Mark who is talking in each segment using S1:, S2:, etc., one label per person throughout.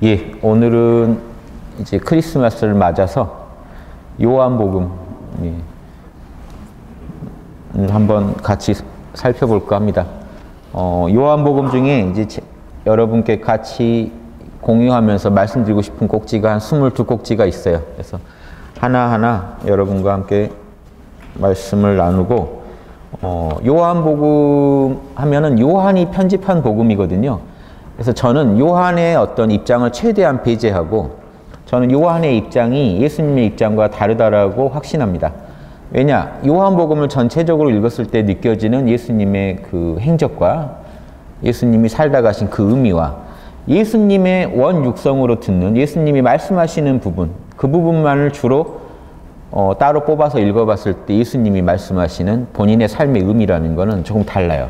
S1: 예, 오늘은 이제 크리스마스를 맞아서 요한복음 한번 같이 살펴볼까 합니다. 요한복음 중에 이제 여러분께 같이 공유하면서 말씀드리고 싶은 꼭지가 한 22꼭지가 있어요. 그래서 하나하나 여러분과 함께 말씀을 나누고, 요한복음 하면은 요한이 편집한 복음이거든요. 그래서 저는 요한의 어떤 입장을 최대한 배제하고, 저는 요한의 입장이 예수님의 입장과 다르다라고 확신합니다. 왜냐? 요한복음을 전체적으로 읽었을 때 느껴지는 예수님의 그 행적과 예수님이 살다 가신 그 의미와 예수님의 원육성으로 듣는 예수님이 말씀하시는 부분, 그 부분만을 주로 따로 뽑아서 읽어봤을 때 예수님이 말씀하시는 본인의 삶의 의미라는 것은 조금 달라요.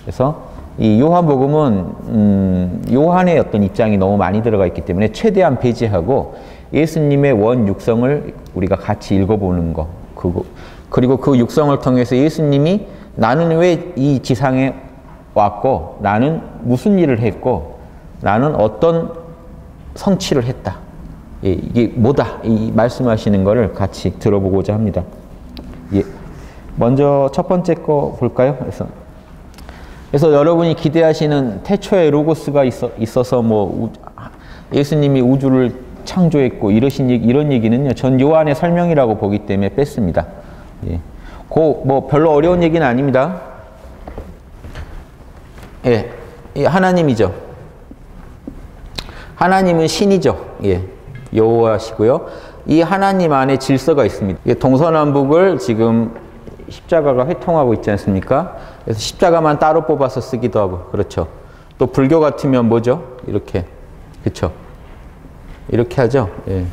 S1: 그래서 이 요한복음은 요한의 어떤 입장이 너무 많이 들어가 있기 때문에 최대한 배제하고 예수님의 원육성을 우리가 같이 읽어보는 거, 그리고 그 육성을 통해서 예수님이 나는 왜 이 지상에 왔고, 나는 무슨 일을 했고, 나는 어떤 성취를 했다, 예, 이게 뭐다, 이 말씀하시는 거를 같이 들어보고자 합니다. 예, 먼저 첫 번째 거 볼까요? 그래서 여러분이 기대하시는 태초에 로고스가 있어서 뭐 예수님이 우주를 창조했고 이런 얘기는요, 전 요한의 설명이라고 보기 때문에 뺐습니다. 예. 뭐 별로 어려운 얘기는 아닙니다. 예, 하나님이죠. 하나님은 신이죠. 예, 여호와시고요. 이 하나님 안에 질서가 있습니다. 예, 동서남북을 지금 십자가가 회통하고 있지 않습니까? 그래서 십자가만 따로 뽑아서 쓰기도 하고, 그렇죠. 또 불교 같으면 뭐죠? 이렇게, 그렇죠. 이렇게 하죠. 예.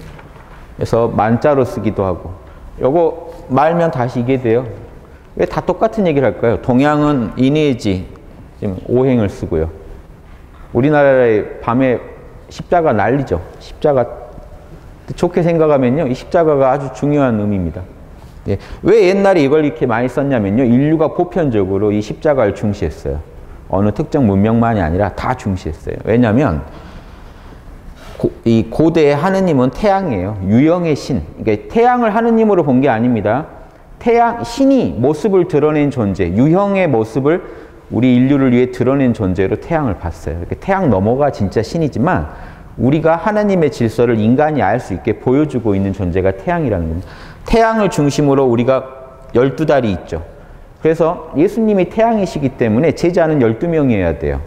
S1: 그래서 만자로 쓰기도 하고, 요거 말면 다시 이게 돼요. 왜 다 똑같은 얘기를 할까요? 동양은 인해지 지금 오행을 쓰고요. 우리나라의 밤에 십자가 난리죠. 십자가 좋게 생각하면요, 이 십자가가 아주 중요한 의미입니다. 예. 왜 옛날에 이걸 이렇게 많이 썼냐면요, 인류가 보편적으로 이 십자가를 중시했어요. 어느 특정 문명만이 아니라 다 중시했어요. 왜냐하면 이 고대의 하느님은 태양이에요. 유형의 신. 그러니까 태양을 하느님으로 본 게 아닙니다. 신이 모습을 드러낸 존재, 유형의 모습을 우리 인류를 위해 드러낸 존재로 태양을 봤어요. 태양 너머가 진짜 신이지만 우리가 하나님의 질서를 인간이 알 수 있게 보여주고 있는 존재가 태양이라는 겁니다. 태양을 중심으로 우리가 12달이 있죠. 그래서 예수님이 태양이시기 때문에 제자는 12명이어야 돼요.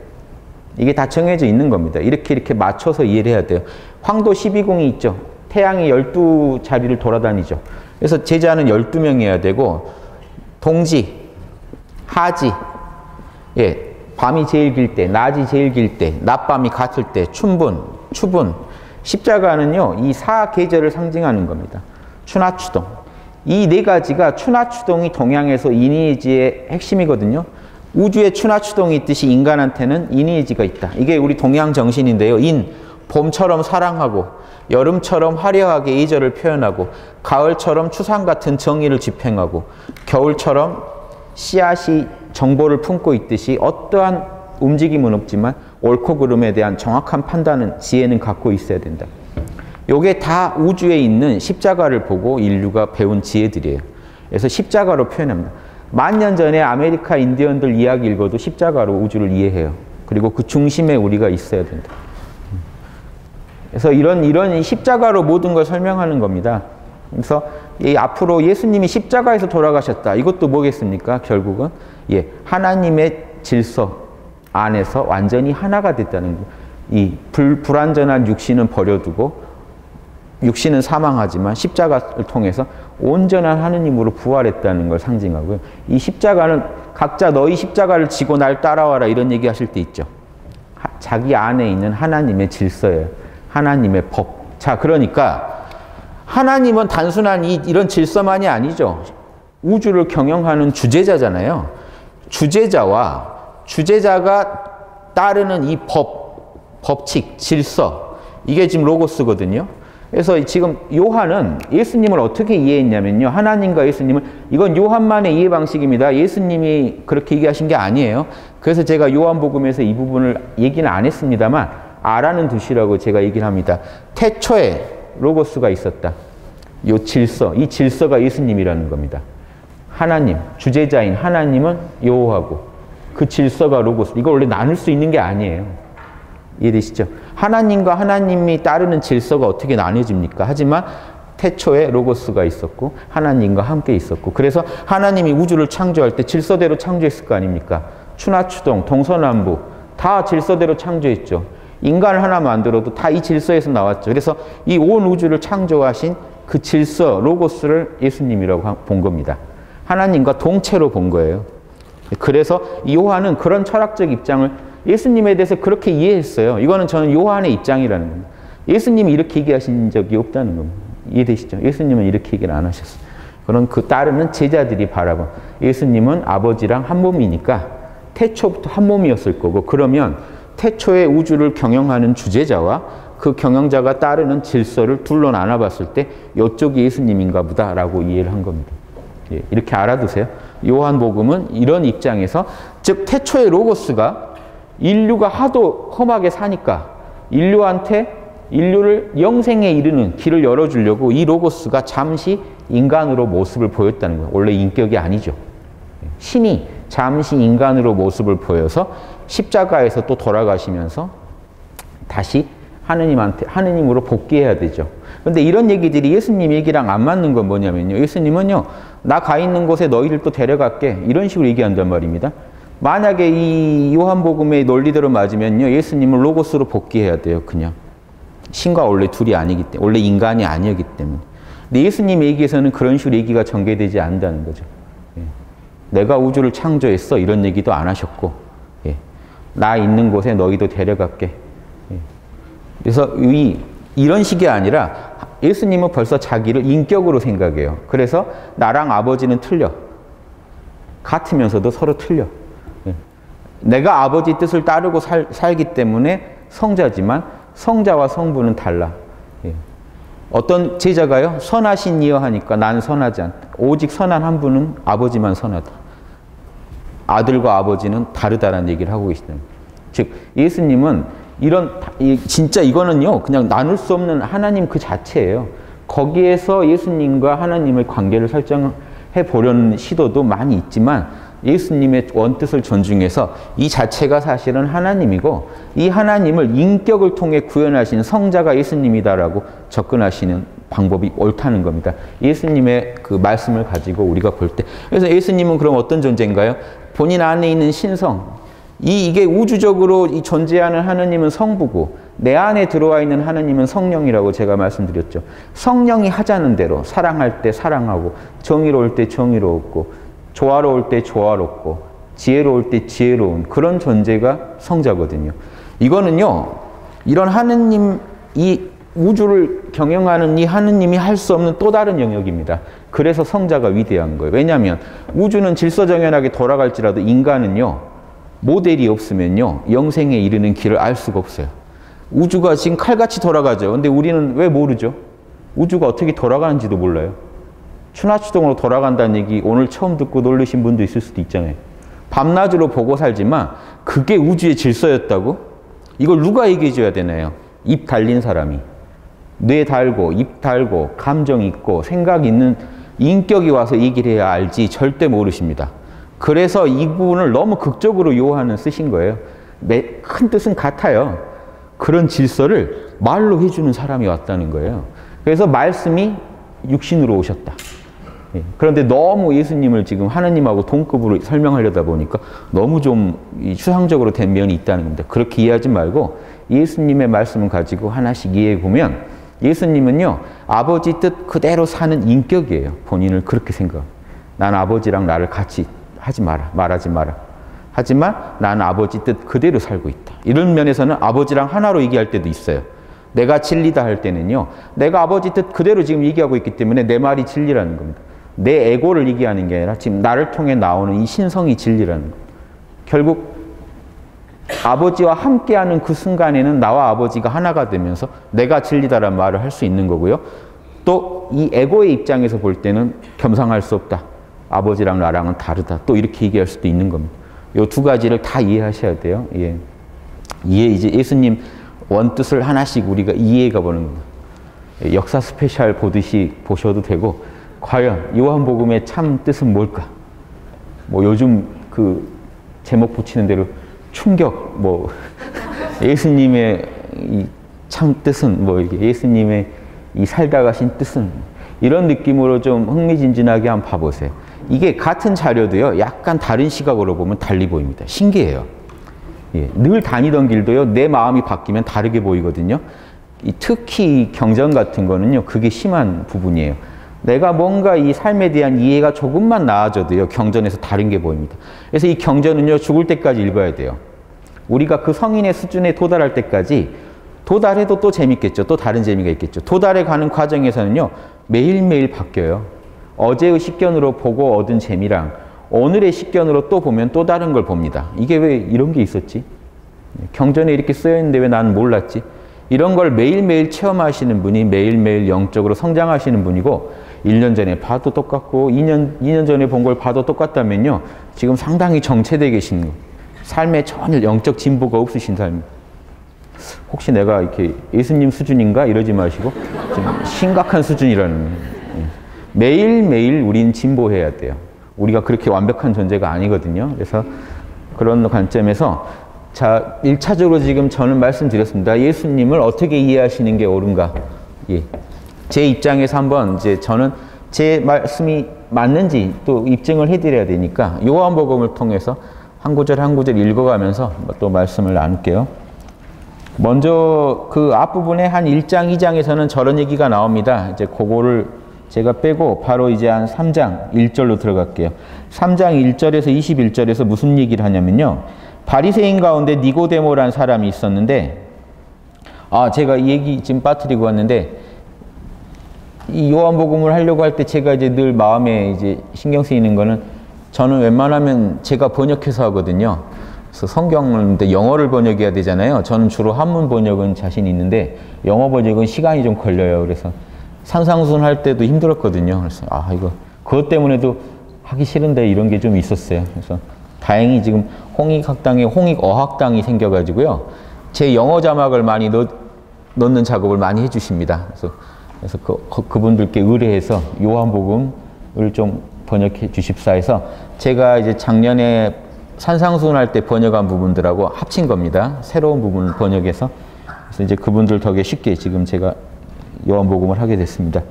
S1: 이게 다 정해져 있는 겁니다. 이렇게 맞춰서 이해를 해야 돼요. 황도 12궁이 있죠. 태양이 12자리를 돌아다니죠. 그래서 제자는 12명이어야 되고, 동지, 하지, 예, 밤이 제일 길 때, 낮이 제일 길 때, 낮밤이 같을 때, 춘분, 추분. 십자가는요, 이 4계절을 상징하는 겁니다. 추나추동. 이 네 가지가, 추나추동이 동양에서 이니에지의 핵심이거든요. 우주에 추나추동이 있듯이 인간한테는 이니에지가 있다. 이게 우리 동양 정신인데요. 봄처럼 사랑하고, 여름처럼 화려하게 예절을 표현하고, 가을처럼 추상 같은 정의를 집행하고, 겨울처럼 씨앗이 정보를 품고 있듯이 어떠한 움직임은 없지만 옳고 그름에 대한 정확한 판단은, 지혜는 갖고 있어야 된다. 요게 다 우주에 있는 십자가를 보고 인류가 배운 지혜들이에요. 그래서 십자가로 표현합니다. 10,000년 전에 아메리카 인디언들 이야기 읽어도 십자가로 우주를 이해해요. 그리고 그 중심에 우리가 있어야 된다. 그래서 이런 십자가로 모든 걸 설명하는 겁니다. 그래서 앞으로 예수님이 십자가에서 돌아가셨다. 이것도 뭐겠습니까? 결국은 예, 하나님의 질서 안에서 완전히 하나가 됐다는 거예요. 이 불완전한 육신은 버려두고, 육신은 사망하지만 십자가를 통해서 온전한 하느님으로 부활했다는 걸 상징하고요. 이 십자가는 각자 너희 십자가를 지고 날 따라와라, 이런 얘기 하실 때 있죠. 자기 안에 있는 하나님의 질서예요. 하나님의 법. 자, 그러니까 하나님은 단순한 이런 질서만이 아니죠. 우주를 경영하는 주재자잖아요. 주재자가 따르는 이 법칙, 질서, 이게 지금 로고스거든요. 그래서 지금 요한은 예수님을 어떻게 이해했냐면요, 하나님과 예수님을, 이건 요한만의 이해 방식입니다. 예수님이 그렇게 얘기하신 게 아니에요. 그래서 제가 요한복음에서 이 부분을 얘기는 안 했습니다만, 알아는 두시라고 제가 얘기를 합니다. 태초에 로고스가 있었다. 요 질서, 이 질서가 예수님이라는 겁니다. 하나님, 주제자인 하나님은 여호와고 그 질서가 로고스. 이거 원래 나눌 수 있는 게 아니에요. 이해되시죠? 하나님과 하나님이 따르는 질서가 어떻게 나뉘어집니까? 하지만 태초에 로고스가 있었고 하나님과 함께 있었고 그래서 하나님이 우주를 창조할 때 질서대로 창조했을 거 아닙니까? 추나추동, 동서남북 다 질서대로 창조했죠. 인간을 하나 만들어도 다 이 질서에서 나왔죠. 그래서 이 온 우주를 창조하신 그 질서, 로고스를 예수님이라고 본 겁니다. 하나님과 동체로 본 거예요. 그래서 요한은 그런 철학적 입장을 예수님에 대해서 그렇게 이해했어요. 이거는 저는 요한의 입장이라는 겁니다. 예수님이 이렇게 얘기하신 적이 없다는 겁니다. 이해되시죠? 예수님은 이렇게 얘기를 안 하셨어요. 그런 그 따르는 제자들이 바라본 예수님은 아버지랑 한 몸이니까 태초부터 한 몸이었을 거고 그러면 태초의 우주를 경영하는 주제자와 그 경영자가 따르는 질서를 둘로 나눠봤을 때 이쪽이 예수님인가 보다라고 이해를 한 겁니다. 예, 이렇게 알아두세요. 요한복음은 이런 입장에서 즉 태초의 로고스가 인류가 하도 험하게 사니까 인류를 영생에 이르는 길을 열어주려고 이 로고스가 잠시 인간으로 모습을 보였다는 거예요. 원래 인격이 아니죠. 신이 잠시 인간으로 모습을 보여서 십자가에서 또 돌아가시면서 다시 하느님으로 복귀해야 되죠. 그런데 이런 얘기들이 예수님 얘기랑 안 맞는 건 뭐냐면요. 예수님은요, 나 가 있는 곳에 너희를 또 데려갈게. 이런 식으로 얘기한단 말입니다. 만약에 이 요한복음의 논리대로 맞으면요, 예수님은 로고스로 복귀해야 돼요, 그냥. 신과 원래 둘이 아니기 때문에, 원래 인간이 아니었기 때문에. 근데 예수님 얘기에서는 그런 식으로 얘기가 전개되지 않는다는 거죠. 예. 내가 우주를 창조했어. 이런 얘기도 안 하셨고, 예. 나 있는 곳에 너희도 데려갈게. 예. 그래서 이런 식이 아니라 예수님은 벌써 자기를 인격으로 생각해요. 그래서 나랑 아버지는 틀려. 같으면서도 서로 틀려. 예. 내가 아버지 뜻을 따르고 살기 때문에 성자지만 성자와 성부는 달라. 예. 어떤 제자가요, 선하신 이여 하니까 난 선하지 않다. 오직 선한 한 분은 아버지만 선하다. 아들과 아버지는 다르다라는 얘기를 하고 계시는. 즉 예수님은 진짜 이거는요, 그냥 나눌 수 없는 하나님 그 자체예요. 거기에서 예수님과 하나님의 관계를 설정해 보려는 시도도 많이 있지만 예수님의 원뜻을 존중해서 이 자체가 사실은 하나님이고 이 하나님을 인격을 통해 구현하신 성자가 예수님이다라고 접근하시는 방법이 옳다는 겁니다. 예수님의 그 말씀을 가지고 우리가 볼 때. 그래서 예수님은 그럼 어떤 존재인가요? 본인 안에 있는 신성, 이게 우주적으로 존재하는 하나님은 성부고 내 안에 들어와 있는 하나님은 성령이라고 제가 말씀드렸죠. 성령이 하자는 대로 사랑할 때 사랑하고 정의로울 때 정의로웠고 조화로울 때 조화롭고 지혜로울 때 지혜로운 그런 존재가 성자거든요. 이거는요, 이런 하느님, 이 우주를 경영하는 이 하느님이 할 수 없는 또 다른 영역입니다. 그래서 성자가 위대한 거예요. 왜냐하면 우주는 질서정연하게 돌아갈지라도 인간은요, 모델이 없으면요, 영생에 이르는 길을 알 수가 없어요. 우주가 지금 칼같이 돌아가죠. 근데 우리는 왜 모르죠? 우주가 어떻게 돌아가는지도 몰라요. 추나추동으로 돌아간다는 얘기 오늘 처음 듣고 놀라신 분도 있을 수도 있잖아요. 밤낮으로 보고 살지만 그게 우주의 질서였다고? 이걸 누가 얘기해 줘야 되나요? 입 달린 사람이. 뇌 달고 입 달고 감정 있고 생각 있는 인격이 와서 얘기를 해야 알지 절대 모르십니다. 그래서 이 부분을 너무 극적으로 요한은 쓰신 거예요. 큰 뜻은 같아요. 그런 질서를 말로 해주는 사람이 왔다는 거예요. 그래서 말씀이 육신으로 오셨다. 그런데 너무 예수님을 지금 하나님하고 동급으로 설명하려다 보니까 너무 좀 추상적으로 된 면이 있다는 겁니다. 그렇게 이해하지 말고 예수님의 말씀을 가지고 하나씩 이해해 보면 예수님은요, 아버지 뜻 그대로 사는 인격이에요. 본인을 그렇게 생각합니다. 난 아버지랑 나를 같이 하지 마라, 말하지 마라. 하지만 나는 아버지 뜻 그대로 살고 있다. 이런 면에서는 아버지랑 하나로 얘기할 때도 있어요. 내가 진리다 할 때는요, 내가 아버지 뜻 그대로 지금 얘기하고 있기 때문에 내 말이 진리라는 겁니다. 내 에고를 얘기하는 게 아니라 지금 나를 통해 나오는 이 신성이 진리라는 겁니다. 결국 아버지와 함께하는 그 순간에는 나와 아버지가 하나가 되면서 내가 진리다라는 말을 할 수 있는 거고요. 또 이 에고의 입장에서 볼 때는 겸상할 수 없다. 아버지랑 나랑은 다르다. 또 이렇게 얘기할 수도 있는 겁니다. 이 두 가지를 다 이해하셔야 돼요. 예. 이제 예수님 원뜻을 하나씩 우리가 이해가 보는 겁니다. 역사 스페셜 보듯이 보셔도 되고, 과연 요한복음의 참 뜻은 뭘까? 뭐 요즘 그 제목 붙이는 대로 충격, 뭐 예수님의 이 참 뜻은 뭐 이게 예수님의 이 살다 가신 뜻은, 이런 느낌으로 좀 흥미진진하게 한번 봐보세요. 이게 같은 자료도요, 약간 다른 시각으로 보면 달리 보입니다. 신기해요. 예, 늘 다니던 길도요, 내 마음이 바뀌면 다르게 보이거든요. 특히 경전 같은 거는요, 그게 심한 부분이에요. 내가 뭔가 이 삶에 대한 이해가 조금만 나아져도요, 경전에서 다른 게 보입니다. 그래서 이 경전은요, 죽을 때까지 읽어야 돼요. 우리가 그 성인의 수준에 도달할 때까지, 도달해도 또 재밌겠죠. 또 다른 재미가 있겠죠. 도달해 가는 과정에서는요, 매일매일 바뀌어요. 어제의 식견으로 보고 얻은 재미랑 오늘의 식견으로 또 보면 또 다른 걸 봅니다. 이게 왜 이런 게 있었지? 경전에 이렇게 쓰여 있는데 왜 나는 몰랐지? 이런 걸 매일매일 체험하시는 분이 매일매일 영적으로 성장하시는 분이고, 1년 전에 봐도 똑같고 2년 전에 본 걸 봐도 똑같다면요, 지금 상당히 정체되어 계신 거예요. 삶에 전혀 영적 진보가 없으신 삶. 혹시 내가 이렇게 예수님 수준인가? 이러지 마시고 좀 심각한 수준이라는 거예요. 매일매일 우린 진보해야 돼요. 우리가 그렇게 완벽한 존재가 아니거든요. 그래서 그런 관점에서, 자, 1차적으로 지금 저는 말씀드렸습니다. 예수님을 어떻게 이해하시는 게 옳은가? 예. 제 입장에서 한번 이제 저는 제 말씀이 맞는지 또 입증을 해드려야 되니까 요한복음을 통해서 한 구절 한 구절 읽어가면서 또 말씀을 나눌게요. 먼저 그 앞부분에 한 1장, 2장에서는 저런 얘기가 나옵니다. 이제 그거를 제가 빼고 바로 이제 한 3장 1절로 들어갈게요. 3장 1절에서 21절에서 무슨 얘기를 하냐면요, 바리새인 가운데 니고데모라는 사람이 있었는데, 제가 이 얘기 지금 빠뜨리고 왔는데, 이 요한복음을 하려고 할 때 제가 이제 늘 마음에 이제 신경 쓰이는 거는, 저는 웬만하면 제가 번역해서 하거든요. 그래서 성경을 영어를 번역해야 되잖아요. 저는 주로 한문 번역은 자신이 있는데 영어 번역은 시간이 좀 걸려요. 그래서 산상순 할 때도 힘들었거든요. 그래서 이거 그것 때문에도 하기 싫은데 이런 게 좀 있었어요. 그래서 다행히 지금 홍익학당에 홍익어학당이 생겨가지고요, 제 영어 자막을 많이 넣는 작업을 많이 해주십니다. 그래서 그분들께 의뢰해서 요한복음을 좀 번역해 주십사 해서 제가 이제 작년에 산상순 할 때 번역한 부분들하고 합친 겁니다. 새로운 부분을 번역해서. 그래서 이제 그분들 덕에 쉽게 지금 제가 요한복음을 하게 됐습니다.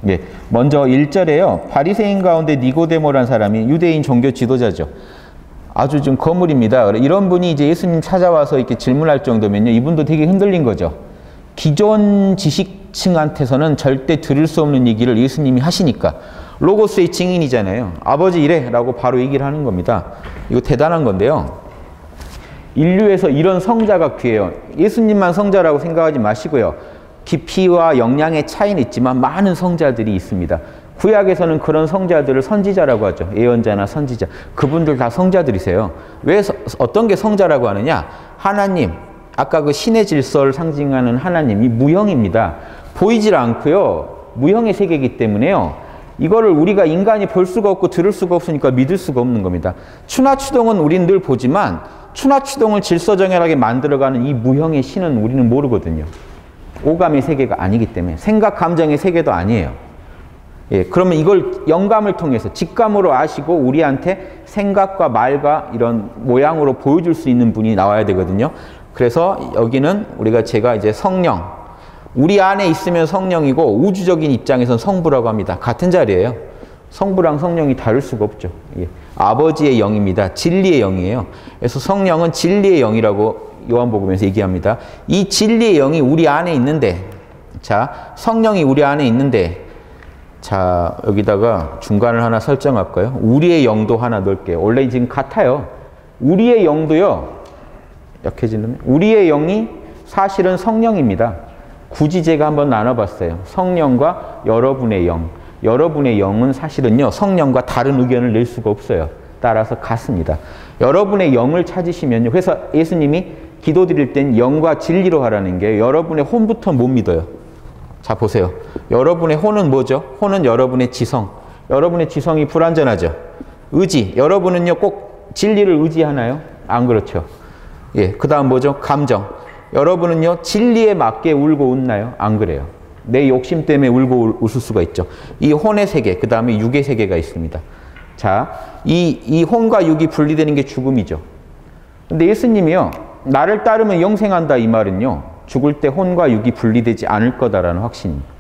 S1: 예, 먼저 1절에요. 바리새인 가운데 니고데모라는 사람이 유대인 종교 지도자죠. 아주 좀 거물입니다. 이런 분이 이제 예수님 찾아와서 이렇게 질문할 정도면요, 이분도 되게 흔들린 거죠. 기존 지식층한테서는 절대 들을 수 없는 얘기를 예수님이 하시니까. 로고스의 증인이잖아요. 아버지 이래 라고 바로 얘기를 하는 겁니다. 이거 대단한 건데요, 인류에서 이런 성자가 귀해요. 예수님만 성자라고 생각하지 마시고요, 깊이와 역량의 차이는 있지만 많은 성자들이 있습니다. 구약에서는 그런 성자들을 선지자라고 하죠. 예언자나 선지자. 그분들 다 성자들이세요. 왜 어떤 게 성자라고 하느냐? 하나님, 아까 그 신의 질서를 상징하는 하나님이 무형입니다. 보이질 않고요, 무형의 세계이기 때문에요, 이거를 우리가 인간이 볼 수가 없고 들을 수가 없으니까 믿을 수가 없는 겁니다. 추나추동은 우린 늘 보지만 추나추동을 질서정연하게 만들어가는 이 무형의 신은 우리는 모르거든요. 오감의 세계가 아니기 때문에. 생각, 감정의 세계도 아니에요. 예, 그러면 이걸 영감을 통해서 직감으로 아시고 우리한테 생각과 말과 이런 모양으로 보여줄 수 있는 분이 나와야 되거든요. 그래서 여기는 제가 이제 성령, 우리 안에 있으면 성령이고 우주적인 입장에서는 성부라고 합니다. 같은 자리예요. 성부랑 성령이 다를 수가 없죠. 예. 아버지의 영입니다. 진리의 영이에요. 그래서 성령은 진리의 영이라고 요한복음에서 얘기합니다. 이 진리의 영이 우리 안에 있는데, 자, 성령이 우리 안에 있는데, 자, 여기다가 중간을 하나 설정할까요? 우리의 영도 하나 넣을게요. 원래 지금 같아요. 우리의 영도요, 약해지려면, 우리의 영이 사실은 성령입니다. 굳이 제가 한번 나눠봤어요. 성령과 여러분의 영. 여러분의 영은 사실은요, 성령과 다른 의견을 낼 수가 없어요. 따라서 같습니다. 여러분의 영을 찾으시면요. 그래서 예수님이 기도 드릴 땐 영과 진리로 하라는 게, 여러분의 혼부터 못 믿어요. 자, 보세요. 여러분의 혼은 뭐죠? 혼은 여러분의 지성. 여러분의 지성이 불완전하죠. 의지. 여러분은요, 꼭 진리를 의지하나요? 안 그렇죠. 예, 그 다음 뭐죠? 감정. 여러분은요, 진리에 맞게 울고 웃나요? 안 그래요. 내 욕심 때문에 울고 웃을 수가 있죠. 이 혼의 세계, 그 다음에 육의 세계가 있습니다. 자, 이 혼과 육이 분리되는 게 죽음이죠. 근데 예수님이요, 나를 따르면 영생한다 이 말은요, 죽을 때 혼과 육이 분리되지 않을 거다라는 확신입니다.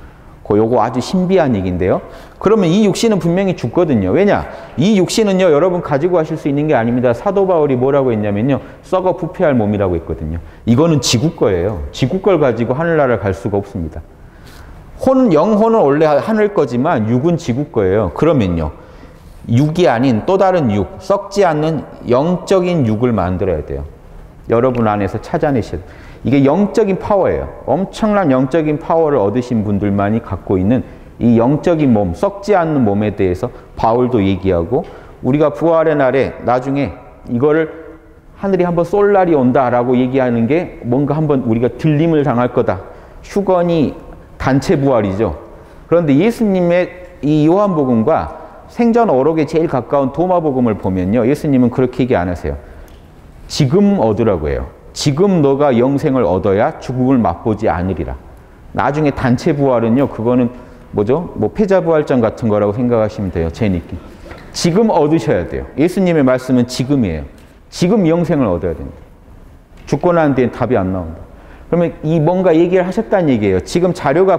S1: 요거 아주 신비한 얘기인데요. 그러면 이 육신은 분명히 죽거든요. 왜냐? 이 육신은요, 여러분 가지고 가실 수 있는 게 아닙니다. 사도 바울이 뭐라고 했냐면요, 썩어 부패할 몸이라고 했거든요. 이거는 지구 거예요. 지구 걸 가지고 하늘나라를 갈 수가 없습니다. 영혼은 원래 하늘 거지만 육은 지구 거예요. 그러면요, 육이 아닌 또 다른 육, 썩지 않는 영적인 육을 만들어야 돼요. 여러분 안에서 찾아내셔야 돼요. 이게 영적인 파워예요. 엄청난 영적인 파워를 얻으신 분들만이 갖고 있는 이 영적인 몸, 썩지 않는 몸에 대해서 바울도 얘기하고, 우리가 부활의 날에 나중에 이거를 하늘이 한번 쏠 날이 온다라고 얘기하는 게 뭔가 한번 우리가 들림을 당할 거다. 휴건이 단체 부활이죠. 그런데 예수님의 이 요한복음과 생전 어록에 제일 가까운 도마복음을 보면요, 예수님은 그렇게 얘기 안 하세요. 지금 얻으라고 해요. 지금 너가 영생을 얻어야 죽음을 맛보지 않으리라. 나중에 단체 부활은요, 그거는 뭐죠? 뭐 패자부활전 같은 거라고 생각하시면 돼요. 제 느낌. 지금 얻으셔야 돼요. 예수님의 말씀은 지금이에요. 지금 영생을 얻어야 됩니다. 죽고 난 뒤엔 답이 안 나온다. 그러면 이 뭔가 얘기를 하셨다는 얘기예요. 지금 자료가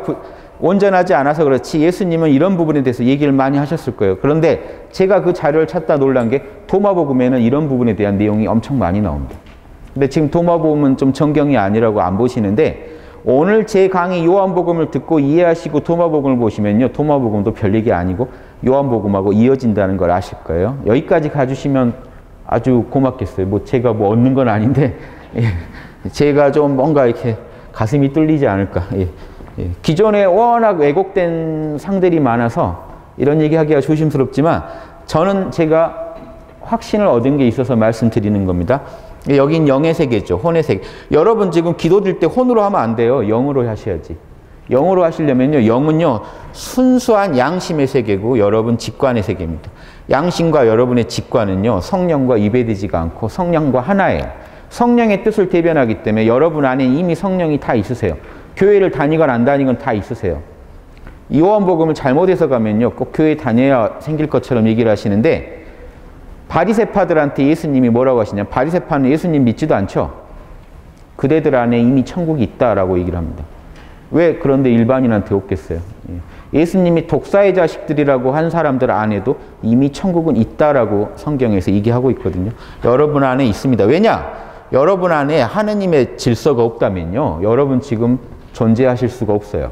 S1: 온전하지 않아서 그렇지 예수님은 이런 부분에 대해서 얘기를 많이 하셨을 거예요. 그런데 제가 그 자료를 찾다 놀란 게 도마복음에는 이런 부분에 대한 내용이 엄청 많이 나옵니다. 근데 지금 도마복음은 좀 정경이 아니라고 안 보시는데, 오늘 제 강의 요한복음을 듣고 이해하시고 도마복음을 보시면요, 도마복음도 별 얘기 아니고 요한복음하고 이어진다는 걸 아실 거예요. 여기까지 가주시면 아주 고맙겠어요. 뭐 제가 뭐 얻는 건 아닌데, 제가 좀 뭔가 이렇게 가슴이 뚫리지 않을까. 기존에 워낙 왜곡된 상들이 많아서 이런 얘기하기가 조심스럽지만, 저는 제가 확신을 얻은 게 있어서 말씀드리는 겁니다. 여긴 영의 세계죠. 혼의 세계. 여러분 지금 기도드릴 때 혼으로 하면 안 돼요. 영으로 하셔야지. 영으로 하시려면요, 영은요, 순수한 양심의 세계고 여러분 직관의 세계입니다. 양심과 여러분의 직관은요, 성령과 이배되지가 않고 성령과 하나예요. 성령의 뜻을 대변하기 때문에 여러분 안에 이미 성령이 다 있으세요. 교회를 다니건 안 다니건 다 있으세요. 요한복음을 잘못 해석하면요, 꼭 교회 다녀야 생길 것처럼 얘기를 하시는데, 바리새파들한테 예수님이 뭐라고 하시냐? 바리새파는 예수님 믿지도 않죠. 그대들 안에 이미 천국이 있다라고 얘기를 합니다. 왜 그런데 일반인한테 없겠어요? 예수님이 독사의 자식들이라고 한 사람들 안에도 이미 천국은 있다라고 성경에서 얘기하고 있거든요. 여러분 안에 있습니다. 왜냐? 여러분 안에 하느님의 질서가 없다면요, 여러분 지금 존재하실 수가 없어요.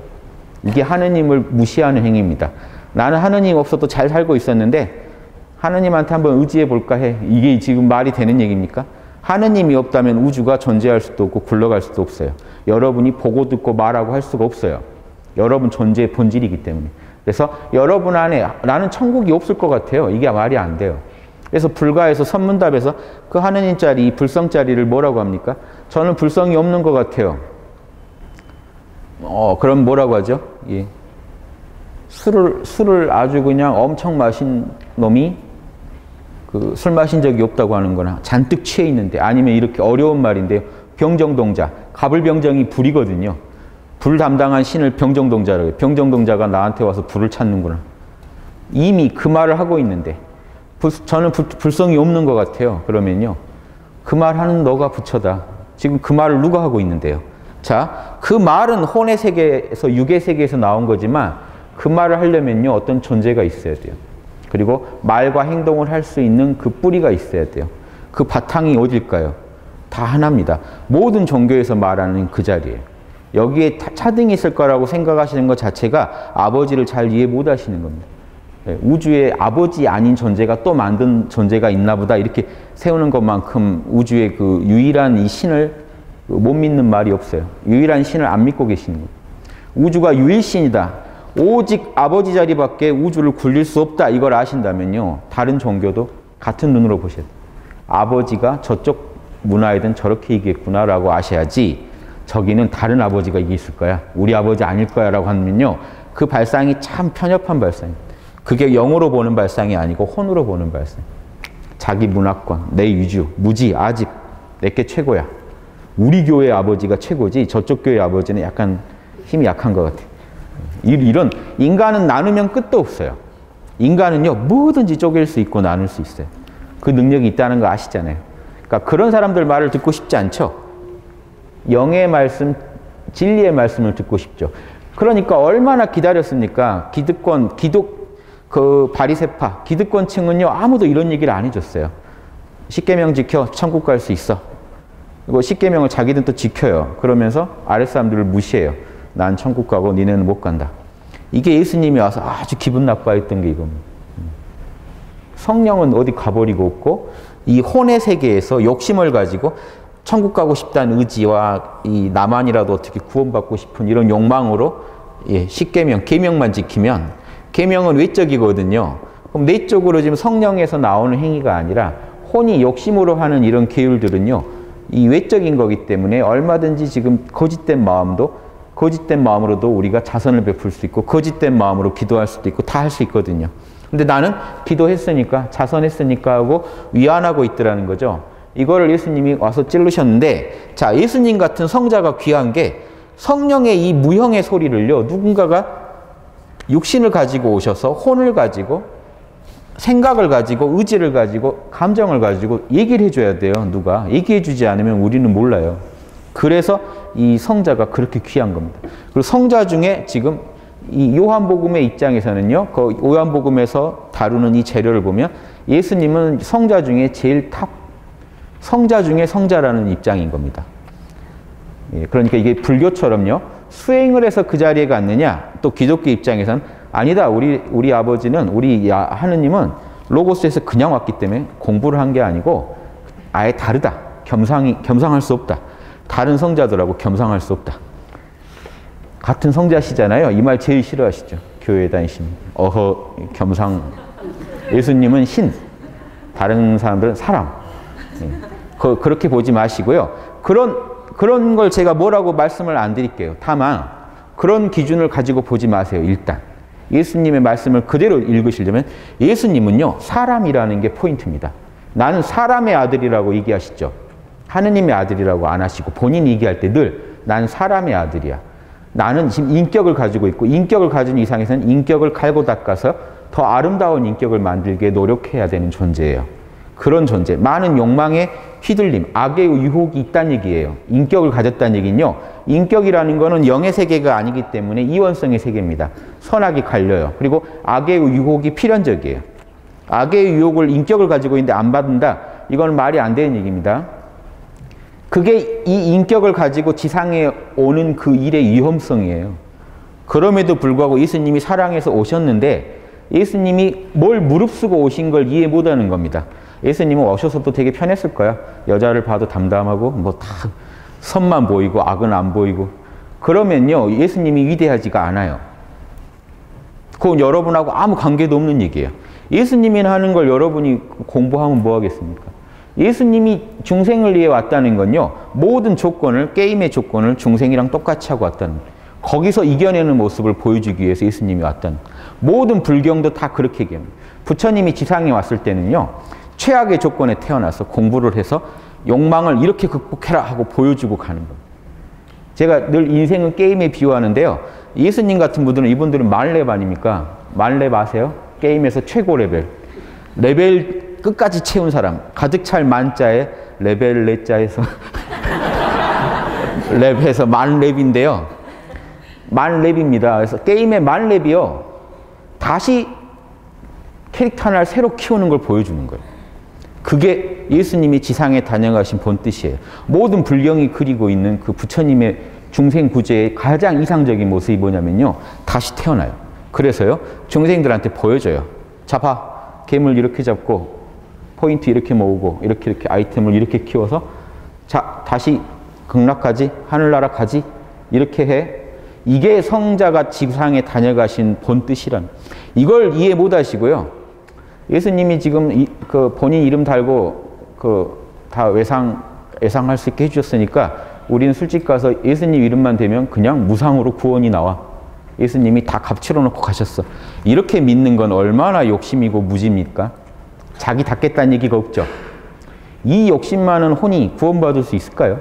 S1: 이게 하느님을 무시하는 행위입니다. 나는 하느님 없어도 잘 살고 있었는데 하느님한테 한번 의지해 볼까 해. 이게 지금 말이 되는 얘기입니까? 하느님이 없다면 우주가 존재할 수도 없고 굴러갈 수도 없어요. 여러분이 보고 듣고 말하고 할 수가 없어요. 여러분 존재의 본질이기 때문에. 그래서 여러분 안에 나는 천국이 없을 것 같아요. 이게 말이 안 돼요. 그래서 불가에서 선문답에서 그 하느님 자리, 불성 자리를 뭐라고 합니까? 저는 불성이 없는 것 같아요. 그럼 뭐라고 하죠? 예. 술을 아주 그냥 엄청 마신 놈이 술 마신 적이 없다고 하는 거나 잔뜩 취해 있는데, 아니면 이렇게 어려운 말인데요. 병정동자. 갑을병정이 불이거든요. 불 담당한 신을 병정동자라고 해요. 병정동자가 나한테 와서 불을 찾는구나. 이미 그 말을 하고 있는데, 저는 불성이 없는 것 같아요. 그러면요, 그 말하는 너가 부처다. 지금 그 말을 누가 하고 있는데요. 자, 그 말은 혼의 세계에서, 육의 세계에서 나온 거지만 그 말을 하려면요, 어떤 존재가 있어야 돼요. 그리고 말과 행동을 할 수 있는 그 뿌리가 있어야 돼요. 그 바탕이 어딜까요? 다 하나입니다. 모든 종교에서 말하는 그 자리예요. 여기에 차등이 있을 거라고 생각하시는 것 자체가 아버지를 잘 이해 못 하시는 겁니다. 우주에 아버지 아닌 존재가 또 만든 존재가 있나 보다 이렇게 세우는 것만큼 우주의 그 유일한 이 신을 못 믿는 말이 없어요. 유일한 신을 안 믿고 계시는 거예요. 우주가 유일신이다. 오직 아버지 자리밖에 우주를 굴릴 수 없다. 이걸 아신다면요, 다른 종교도 같은 눈으로 보셔야 돼요. 아버지가 저쪽 문화에든 저렇게 얘기했구나라고 아셔야지, 저기는 다른 아버지가 이게 있을 거야, 우리 아버지 아닐 거야 라고 하면요, 그 발상이 참 편협한 발상입니다. 그게 영으로 보는 발상이 아니고 혼으로 보는 발상. 자기 문화권, 내 유주, 무지, 아집, 내게 최고야. 우리 교회 아버지가 최고지 저쪽 교회 아버지는 약간 힘이 약한 것 같아요. 이런 인간은 나누면 끝도 없어요. 인간은요 뭐든지 쪼갤 수 있고 나눌 수 있어요. 그 능력이 있다는 거 아시잖아요. 그러니까 그런 사람들 말을 듣고 싶지 않죠. 영의 말씀, 진리의 말씀을 듣고 싶죠. 그러니까 얼마나 기다렸습니까? 그 바리새파, 기득권층은요 아무도 이런 얘기를 안 해줬어요. 십계명 지켜 천국 갈 수 있어. 그리고 십계명을 자기들은 또 지켜요. 그러면서 아랫사람들을 무시해요. 난 천국 가고 니네는 못 간다. 이게 예수님이 와서 아주 기분 나빠했던 게 이겁니다. 성령은 어디 가버리고 없고 이 혼의 세계에서 욕심을 가지고 천국 가고 싶다는 의지와 이 나만이라도 어떻게 구원받고 싶은 이런 욕망으로 십계명, 계명만 지키면 계명은 외적이거든요. 그럼 내적으로 지금 성령에서 나오는 행위가 아니라 혼이 욕심으로 하는 이런 계율들은요. 이 외적인 거기 때문에 얼마든지 지금 거짓된 마음으로도 우리가 자선을 베풀 수 있고 거짓된 마음으로 기도할 수도 있고 다 할 수 있거든요. 근데 나는 기도했으니까 자선했으니까 하고 위안하고 있더라는 거죠. 이거를 예수님이 와서 찔르셨는데 자 예수님 같은 성자가 귀한 게 성령의 이 무형의 소리를요 누군가가 육신을 가지고 오셔서 혼을 가지고 생각을 가지고 의지를 가지고 감정을 가지고 얘기를 해줘야 돼요. 누가 얘기해 주지 않으면 우리는 몰라요. 그래서 이 성자가 그렇게 귀한 겁니다. 그리고 성자 중에 지금 이 요한복음의 입장에서는요, 그 요한복음에서 다루는 이 재료를 보면 예수님은 성자 중에 제일 성자 중에 성자라는 입장인 겁니다. 그러니까 이게 불교처럼요, 수행을 해서 그 자리에 갔느냐, 또 기독교 입장에서는 아니다. 우리 아버지는, 우리 하느님은 로고스에서 그냥 왔기 때문에 공부를 한 게 아니고 아예 다르다. 겸상할 수 없다. 다른 성자들하고 겸상할 수 없다. 같은 성자시잖아요. 이 말 제일 싫어하시죠. 교회 다니시면. 겸상. 예수님은 신. 다른 사람들은 사람. 그렇게 보지 마시고요. 그런 걸 제가 뭐라고 말씀을 안 드릴게요. 다만 그런 기준을 가지고 보지 마세요. 일단. 예수님의 말씀을 그대로 읽으시려면 예수님은요. 사람이라는 게 포인트입니다. 나는 사람의 아들이라고 얘기하시죠. 하느님의 아들이라고 안 하시고 본인이 얘기할 때 늘 난 사람의 아들이야. 나는 지금 인격을 가지고 있고 인격을 가진 이상에서는 인격을 갈고 닦아서 더 아름다운 인격을 만들게 노력해야 되는 존재예요. 그런 존재. 많은 욕망에 휘둘림, 악의 유혹이 있다는 얘기예요. 인격을 가졌다는 얘기는요. 인격이라는 거는 영의 세계가 아니기 때문에 이원성의 세계입니다. 선악이 갈려요. 그리고 악의 유혹이 필연적이에요. 악의 유혹을 인격을 가지고 있는데 안 받는다. 이건 말이 안 되는 얘기입니다. 그게 이 인격을 가지고 지상에 오는 그 일의 위험성이에요. 그럼에도 불구하고 예수님이 사랑해서 오셨는데 예수님이 뭘 무릅쓰고 오신 걸 이해 못하는 겁니다. 예수님은 오셔서도 되게 편했을 거야. 여자를 봐도 담담하고 뭐 다 선만 보이고 악은 안 보이고. 그러면요 예수님이 위대하지가 않아요. 그건 여러분하고 아무 관계도 없는 얘기예요. 예수님이 하는 걸 여러분이 공부하면 뭐 하겠습니까? 예수님이 중생을 위해 왔다는 건요. 모든 조건을, 게임의 조건을 중생이랑 똑같이 하고 왔다는 거예요. 거기서 이겨내는 모습을 보여주기 위해서 예수님이 왔다는 거예요. 모든 불경도 다 그렇게 얘기합니다. 부처님이 지상에 왔을 때는요. 최악의 조건에 태어나서 공부를 해서 욕망을 이렇게 극복해라 하고 보여주고 가는 거예요. 제가 늘 인생은 게임에 비유하는데요. 예수님 같은 분들은 이분들은 만렙 아닙니까? 만렙 아세요? 게임에서 최고 레벨 끝까지 채운 사람. 가득 찰 만자에 레벨 레자에서 랩해서 만렙인데요. 만렙입니다. 그래서 게임의 만렙이요. 다시 캐릭터 하나를 새로 키우는 걸 보여주는 거예요. 그게 예수님이 지상에 다녀가신 본 뜻이에요. 모든 불경이 그리고 있는 그 부처님의 중생 구제의 가장 이상적인 모습이 뭐냐면요. 다시 태어나요. 그래서요. 중생들한테 보여줘요. 자, 봐. 괴물 이렇게 잡고 포인트 이렇게 모으고 이렇게 아이템을 이렇게 키워서 자, 다시 극락하지, 하늘나라 가지 이렇게 해. 이게 성자가 지상에 다녀가신 본 뜻이란. 이걸 이해 못 하시고요. 예수님이 지금 그 본인 이름 달고 다 외상할 수 있게 해주셨으니까 우리는 솔직히 가서 예수님 이름만 대면 그냥 무상으로 구원이 나와. 예수님이 다 값치러 놓고 가셨어. 이렇게 믿는 건 얼마나 욕심이고 무지입니까? 자기 닦겠다는 얘기가 없죠. 이 욕심 많은 혼이 구원받을 수 있을까요?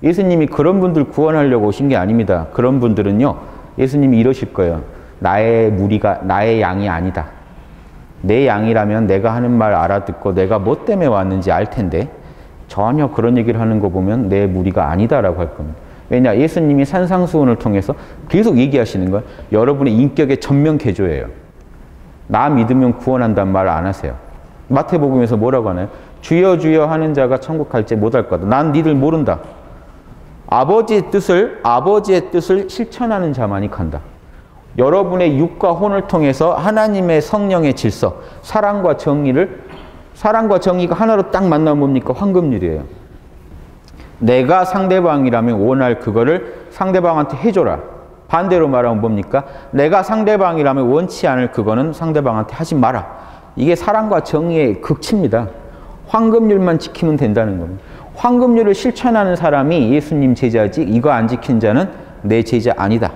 S1: 예수님이 그런 분들 구원하려고 오신 게 아닙니다. 그런 분들은요, 예수님이 이러실 거예요. 나의 무리가 나의 양이 아니다. 내 양이라면 내가 하는 말 알아듣고 내가 뭐 때문에 왔는지 알 텐데 전혀 그런 얘기를 하는 거 보면 내 무리가 아니다라고 할 겁니다. 왜냐? 예수님이 산상수훈을 통해서 계속 얘기하시는 건 여러분의 인격의 전면 개조예요. 나 믿으면 구원한다는 말 안 하세요. 마태복음에서 뭐라고 하나요? 주여 주여 하는 자가 천국 갈지 못할 거다. 난 니들 모른다. 아버지의 뜻을 실천하는 자만이 간다. 여러분의 육과 혼을 통해서 하나님의 성령의 질서, 사랑과 정의가 하나로 딱 만나면 뭡니까? 황금률이에요. 내가 상대방이라면 원할 그거를 상대방한테 해줘라. 반대로 말하면 뭡니까? 내가 상대방이라면 원치 않을 그거는 상대방한테 하지 마라. 이게 사랑과 정의의 극치입니다. 황금률만 지키면 된다는 겁니다. 황금률을 실천하는 사람이 예수님 제자지 이거 안 지킨 자는 내 제자 아니다.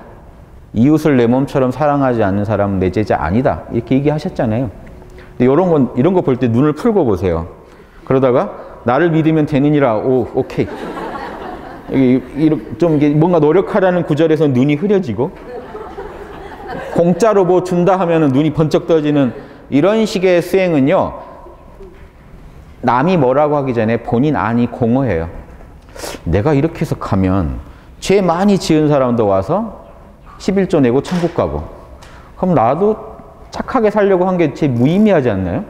S1: 이웃을 내 몸처럼 사랑하지 않는 사람은 내 제자 아니다. 이렇게 얘기하셨잖아요. 근데 이런 거 볼 때 눈을 풀고 보세요. 그러다가 나를 믿으면 되느니라. 오, 오케이. 좀 뭔가 노력하라는 구절에서 눈이 흐려지고 공짜로 뭐 준다 하면은 눈이 번쩍 떠지는 이런 식의 수행은요. 남이 뭐라고 하기 전에 본인 안이 공허해요. 내가 이렇게 해서 가면 죄 많이 지은 사람도 와서 11조 내고 천국 가고 그럼 나도 착하게 살려고 한 게 제 무의미하지 않나요?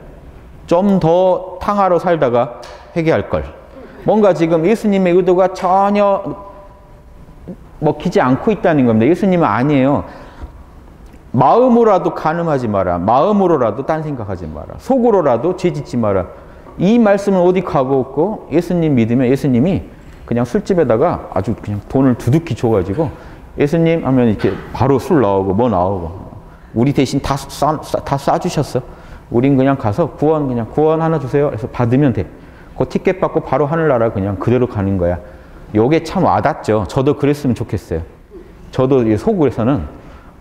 S1: 좀 더 탕하로 살다가 회개할 걸. 뭔가 지금 예수님의 의도가 전혀 먹히지 않고 있다는 겁니다. 예수님은 아니에요. 마음으로라도 간음하지 마라. 마음으로라도 딴 생각하지 마라. 속으로라도 죄 짓지 마라. 이 말씀은 어디 가고 없고 예수님 믿으면 예수님이 그냥 술집에다가 아주 그냥 돈을 두둑히 줘가지고 예수님 하면 이렇게 바로 술 나오고 뭐 나오고 우리 대신 다 싸주셨어. 우린 그냥 가서 구원 하나 주세요. 그래서 받으면 돼. 그 티켓 받고 바로 하늘나라 그냥 그대로 가는 거야. 요게 참 와닿죠. 저도 그랬으면 좋겠어요. 저도 속으로서는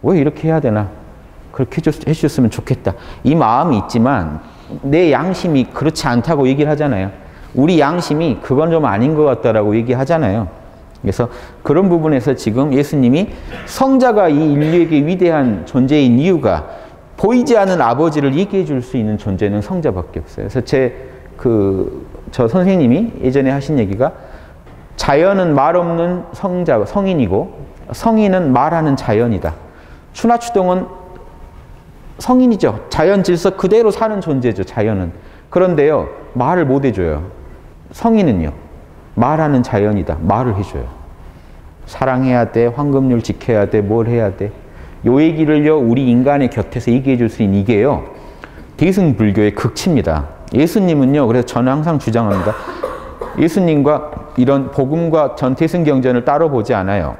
S1: 왜 이렇게 해야 되나? 그렇게 해주셨으면 좋겠다. 이 마음이 있지만 내 양심이 그렇지 않다고 얘기를 하잖아요. 우리 양심이 그건 좀 아닌 것 같다라고 얘기하잖아요. 그래서 그런 부분에서 지금 예수님이 성자가 이 인류에게 위대한 존재인 이유가 보이지 않는 아버지를 얘기해 줄 수 있는 존재는 성자밖에 없어요. 그래서 저 선생님이 예전에 하신 얘기가 자연은 말 없는 성인이고 성인은 말하는 자연이다. 추나추동은 성인이죠. 자연 질서 그대로 사는 존재죠. 자연은. 그런데요. 말을 못 해줘요. 성인은요. 말하는 자연이다. 말을 해줘요. 사랑해야 돼. 황금률 지켜야 돼. 뭘 해야 돼. 요 얘기를요. 우리 인간의 곁에서 얘기해 줄 수 있는 이게요. 대승불교의 극치입니다. 예수님은요. 그래서 저는 항상 주장합니다. 예수님과 이런 복음과 전태승경전을 따로 보지 않아요.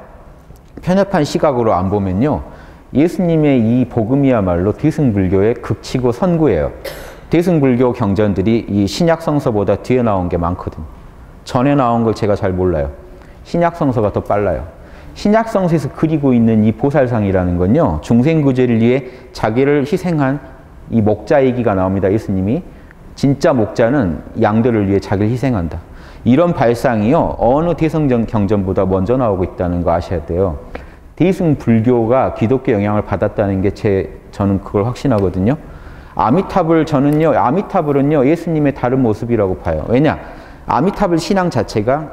S1: 편협한 시각으로 안 보면요. 예수님의 이 복음이야말로 대승불교의 극치고 선구예요. 대승불교 경전들이 이 신약성서보다 뒤에 나온 게 많거든요. 전에 나온 걸 제가 잘 몰라요. 신약성서가 더 빨라요. 신약성서에서 그리고 있는 이 보살상이라는 건요. 중생구제를 위해 자기를 희생한 이 목자 얘기가 나옵니다. 예수님이. 진짜 목자는 양들을 위해 자기를 희생한다. 이런 발상이요. 어느 대승경전보다 먼저 나오고 있다는 거 아셔야 돼요. 대승불교가 기독교 영향을 받았다는 게 저는 그걸 확신하거든요. 아미타불은요, 예수님의 다른 모습이라고 봐요. 왜냐? 아미타불 신앙 자체가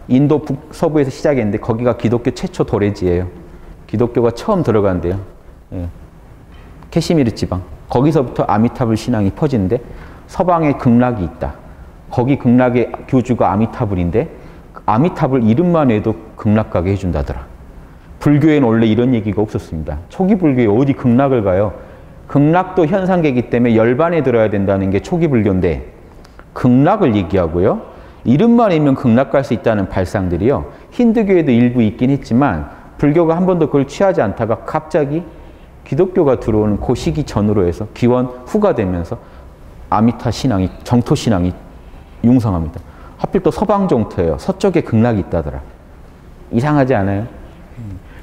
S1: 인도 북서부에서 시작했는데 거기가 기독교 최초 도래지예요. 기독교가 처음 들어간대요. 예. 캐시미르 지방. 거기서부터 아미타불 신앙이 퍼지는데 서방에 극락이 있다. 거기 극락의 교주가 아미타불인데 아미타불 이름만 해도 극락 가게 해준다더라. 불교에는 원래 이런 얘기가 없었습니다. 초기 불교에 어디 극락을 가요? 극락도 현상계이기 때문에 열반에 들어야 된다는 게 초기 불교인데 극락을 얘기하고요. 이름만 알면 극락 갈 수 있다는 발상들이요. 힌두교에도 일부 있긴 했지만 불교가 한 번도 그걸 취하지 않다가 갑자기 기독교가 들어오는 그 시기 전으로 해서 기원 후가 되면서 아미타 신앙이, 정토 신앙이 융성합니다. 하필 또 서방 정토예요. 서쪽에 극락이 있다더라. 이상하지 않아요?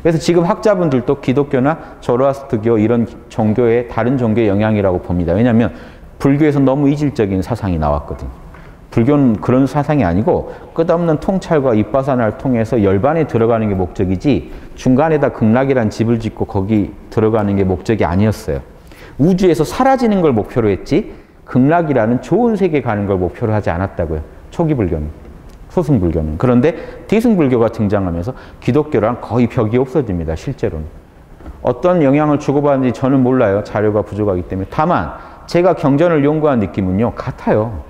S1: 그래서 지금 학자분들도 기독교나 조로아스트교 이런 종교의 다른 종교의 영향이라고 봅니다. 왜냐하면 불교에서 너무 이질적인 사상이 나왔거든요. 불교는 그런 사상이 아니고 끝없는 통찰과 윗바사나를 통해서 열반에 들어가는 게 목적이지 중간에다 극락이란 집을 짓고 거기 들어가는 게 목적이 아니었어요. 우주에서 사라지는 걸 목표로 했지 극락이라는 좋은 세계 가는 걸 목표로 하지 않았다고요. 초기 불교는. 소승불교는. 그런데 대승불교가 등장하면서 기독교랑 거의 벽이 없어집니다. 실제로는. 어떤 영향을 주고받는지 저는 몰라요. 자료가 부족하기 때문에. 다만 제가 경전을 연구한 느낌은요. 같아요.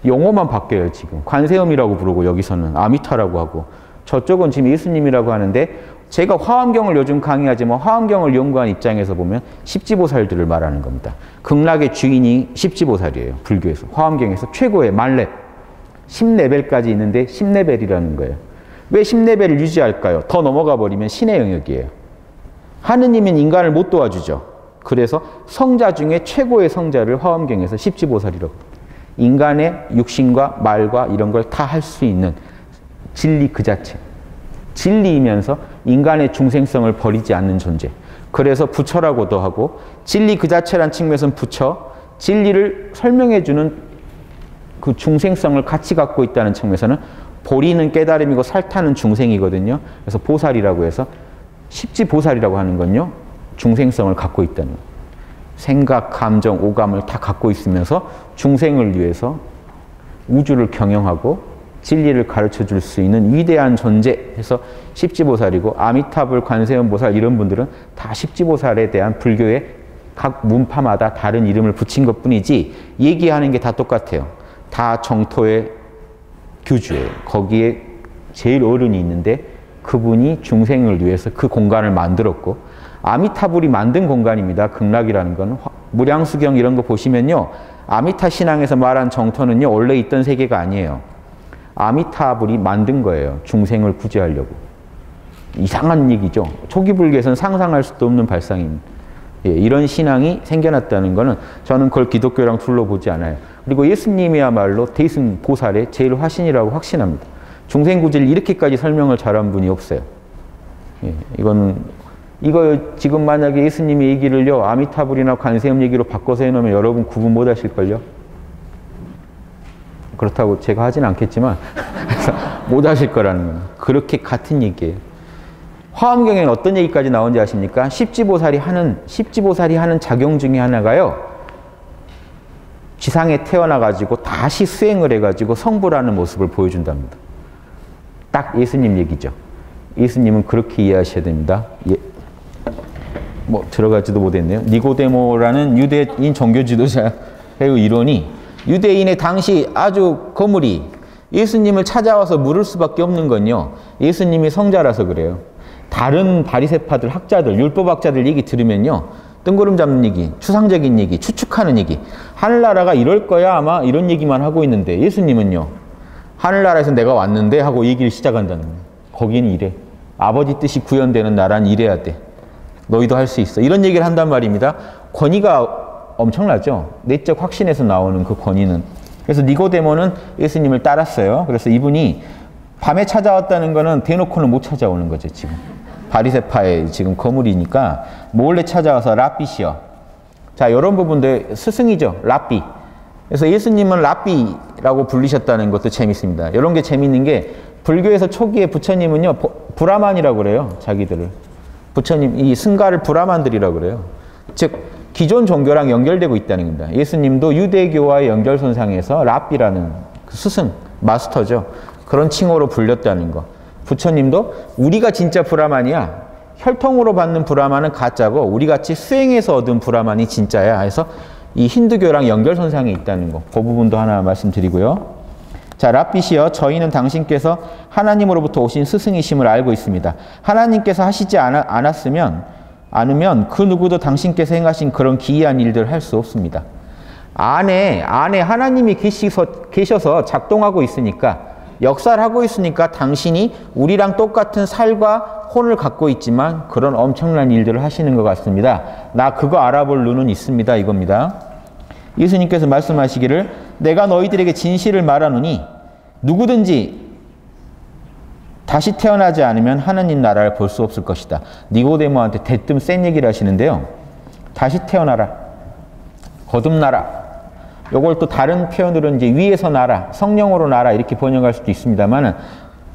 S1: 용어만 바뀌어요. 지금. 관세음이라고 부르고 여기서는 아미타라고 하고 저쪽은 지금 예수님이라고 하는데 제가 화엄경을 요즘 강의하지만 화엄경을 연구한 입장에서 보면 십지보살들을 말하는 겁니다. 극락의 주인이 십지보살이에요. 불교에서. 화엄경에서 최고의 만렙. 10레벨까지 있는데 10레벨이라는 거예요. 왜 10레벨을 유지할까요? 더 넘어가 버리면 신의 영역이에요. 하느님은 인간을 못 도와주죠. 그래서 성자 중에 최고의 성자를 화엄경에서 십지보살이라고 합니다. 인간의 육신과 말과 이런 걸 다 할 수 있는 진리 그 자체. 진리이면서 인간의 중생성을 버리지 않는 존재. 그래서 부처라고도 하고 진리 그 자체란 측면에서는 부처, 진리를 설명해주는 그 중생성을 같이 갖고 있다는 측면에서는 보리는 깨달음이고 살타는 중생이거든요. 그래서 보살이라고 해서 십지보살이라고 하는 건요. 중생성을 갖고 있다는 거예요. 생각, 감정, 오감을 다 갖고 있으면서 중생을 위해서 우주를 경영하고 진리를 가르쳐 줄 수 있는 위대한 존재 해서 십지보살이고 아미타불, 관세음보살 이런 분들은 다 십지보살에 대한 불교의 각 문파마다 다른 이름을 붙인 것뿐이지 얘기하는 게 다 똑같아요. 다 정토의 교주예요. 거기에 제일 어른이 있는데 그분이 중생을 위해서 그 공간을 만들었고 아미타불이 만든 공간입니다. 극락이라는 건. 무량수경 이런 거 보시면요. 아미타 신앙에서 말한 정토는요. 원래 있던 세계가 아니에요. 아미타불이 만든 거예요. 중생을 구제하려고. 이상한 얘기죠. 초기 불교에서는 상상할 수도 없는 발상입니다. 예, 이런 신앙이 생겨났다는 거는 저는 그걸 기독교랑 둘러보지 않아요. 그리고 예수님이야말로 대승 보살의 제일 화신이라고 확신합니다. 중생 구제를 이렇게까지 설명을 잘한 분이 없어요. 예, 이거 지금 만약에 예수님의 얘기를요 아미타불이나 관세음 얘기로 바꿔서 해놓으면 여러분 구분 못 하실걸요? 그렇다고 제가 하진 않겠지만 못 하실 거라는 거예요. 그렇게 같은 얘기예요. 화엄경에는 어떤 얘기까지 나온지 아십니까? 십지보살이 하는 작용 중에 하나가요. 지상에 태어나가지고 다시 수행을 해가지고 성불하는 모습을 보여준답니다. 딱 예수님 얘기죠. 예수님은 그렇게 이해하셔야 됩니다. 예. 뭐 들어가지도 못했네요. 니고데모라는 유대인 종교 지도자의 이론이 유대인의 당시 아주 거물이 예수님을 찾아와서 물을 수밖에 없는 건요. 예수님이 성자라서 그래요. 다른 바리새파들, 학자들, 율법학자들 얘기 들으면요. 뜬구름 잡는 얘기, 추상적인 얘기, 추측하는 얘기. 하늘나라가 이럴 거야 아마 이런 얘기만 하고 있는데 예수님은요. 하늘나라에서 내가 왔는데 하고 얘기를 시작한다는 거예요. 거기는 이래. 아버지 뜻이 구현되는 나라는 이래야 돼. 너희도 할 수 있어. 이런 얘기를 한단 말입니다. 권위가 엄청나죠. 내적 확신에서 나오는 그 권위는. 그래서 니고데모는 예수님을 따랐어요. 그래서 이분이 밤에 찾아왔다는 거는 대놓고는 못 찾아오는 거죠. 지금 바리새파의 지금 거물이니까 몰래 찾아와서 랍비시여. 자, 이런 부분들 스승이죠. 랍비. 그래서 예수님은 랍비라고 불리셨다는 것도 재밌습니다. 이런 게 재밌는 게 불교에서 초기에 부처님은요 브라만이라고 그래요. 자기들을. 부처님 이 승가를 브라만들이라고 그래요. 즉 기존 종교랑 연결되고 있다는 겁니다. 예수님도 유대교와의 연결선상에서 랍비라는 그 스승, 마스터죠. 그런 칭호로 불렸다는 거. 부처님도 우리가 진짜 브라만이야. 혈통으로 받는 브라만은 가짜고 우리같이 수행해서 얻은 브라만이 진짜야. 해서 이 힌두교랑 연결선상에 있다는 거. 그 부분도 하나 말씀드리고요. 자, 랍비시여, 저희는 당신께서 하나님으로부터 오신 스승이심을 알고 있습니다. 하나님께서 하시지 않으면 그 누구도 당신께서 행하신 그런 기이한 일들을 할 수 없습니다. 안에 하나님이 계셔서 작동하고 있으니까, 역사를 하고 있으니까 당신이 우리랑 똑같은 살과 혼을 갖고 있지만 그런 엄청난 일들을 하시는 것 같습니다. 나 그거 알아볼 눈은 있습니다. 이겁니다. 예수님께서 말씀하시기를 내가 너희들에게 진실을 말하노니 누구든지 다시 태어나지 않으면 하나님 나라를 볼 수 없을 것이다. 니고데모한테 대뜸 센 얘기를 하시는데요. 다시 태어나라. 거듭나라. 요걸 또 다른 표현으로 이제 위에서 나라, 성령으로 나라 이렇게 번역할 수도 있습니다만은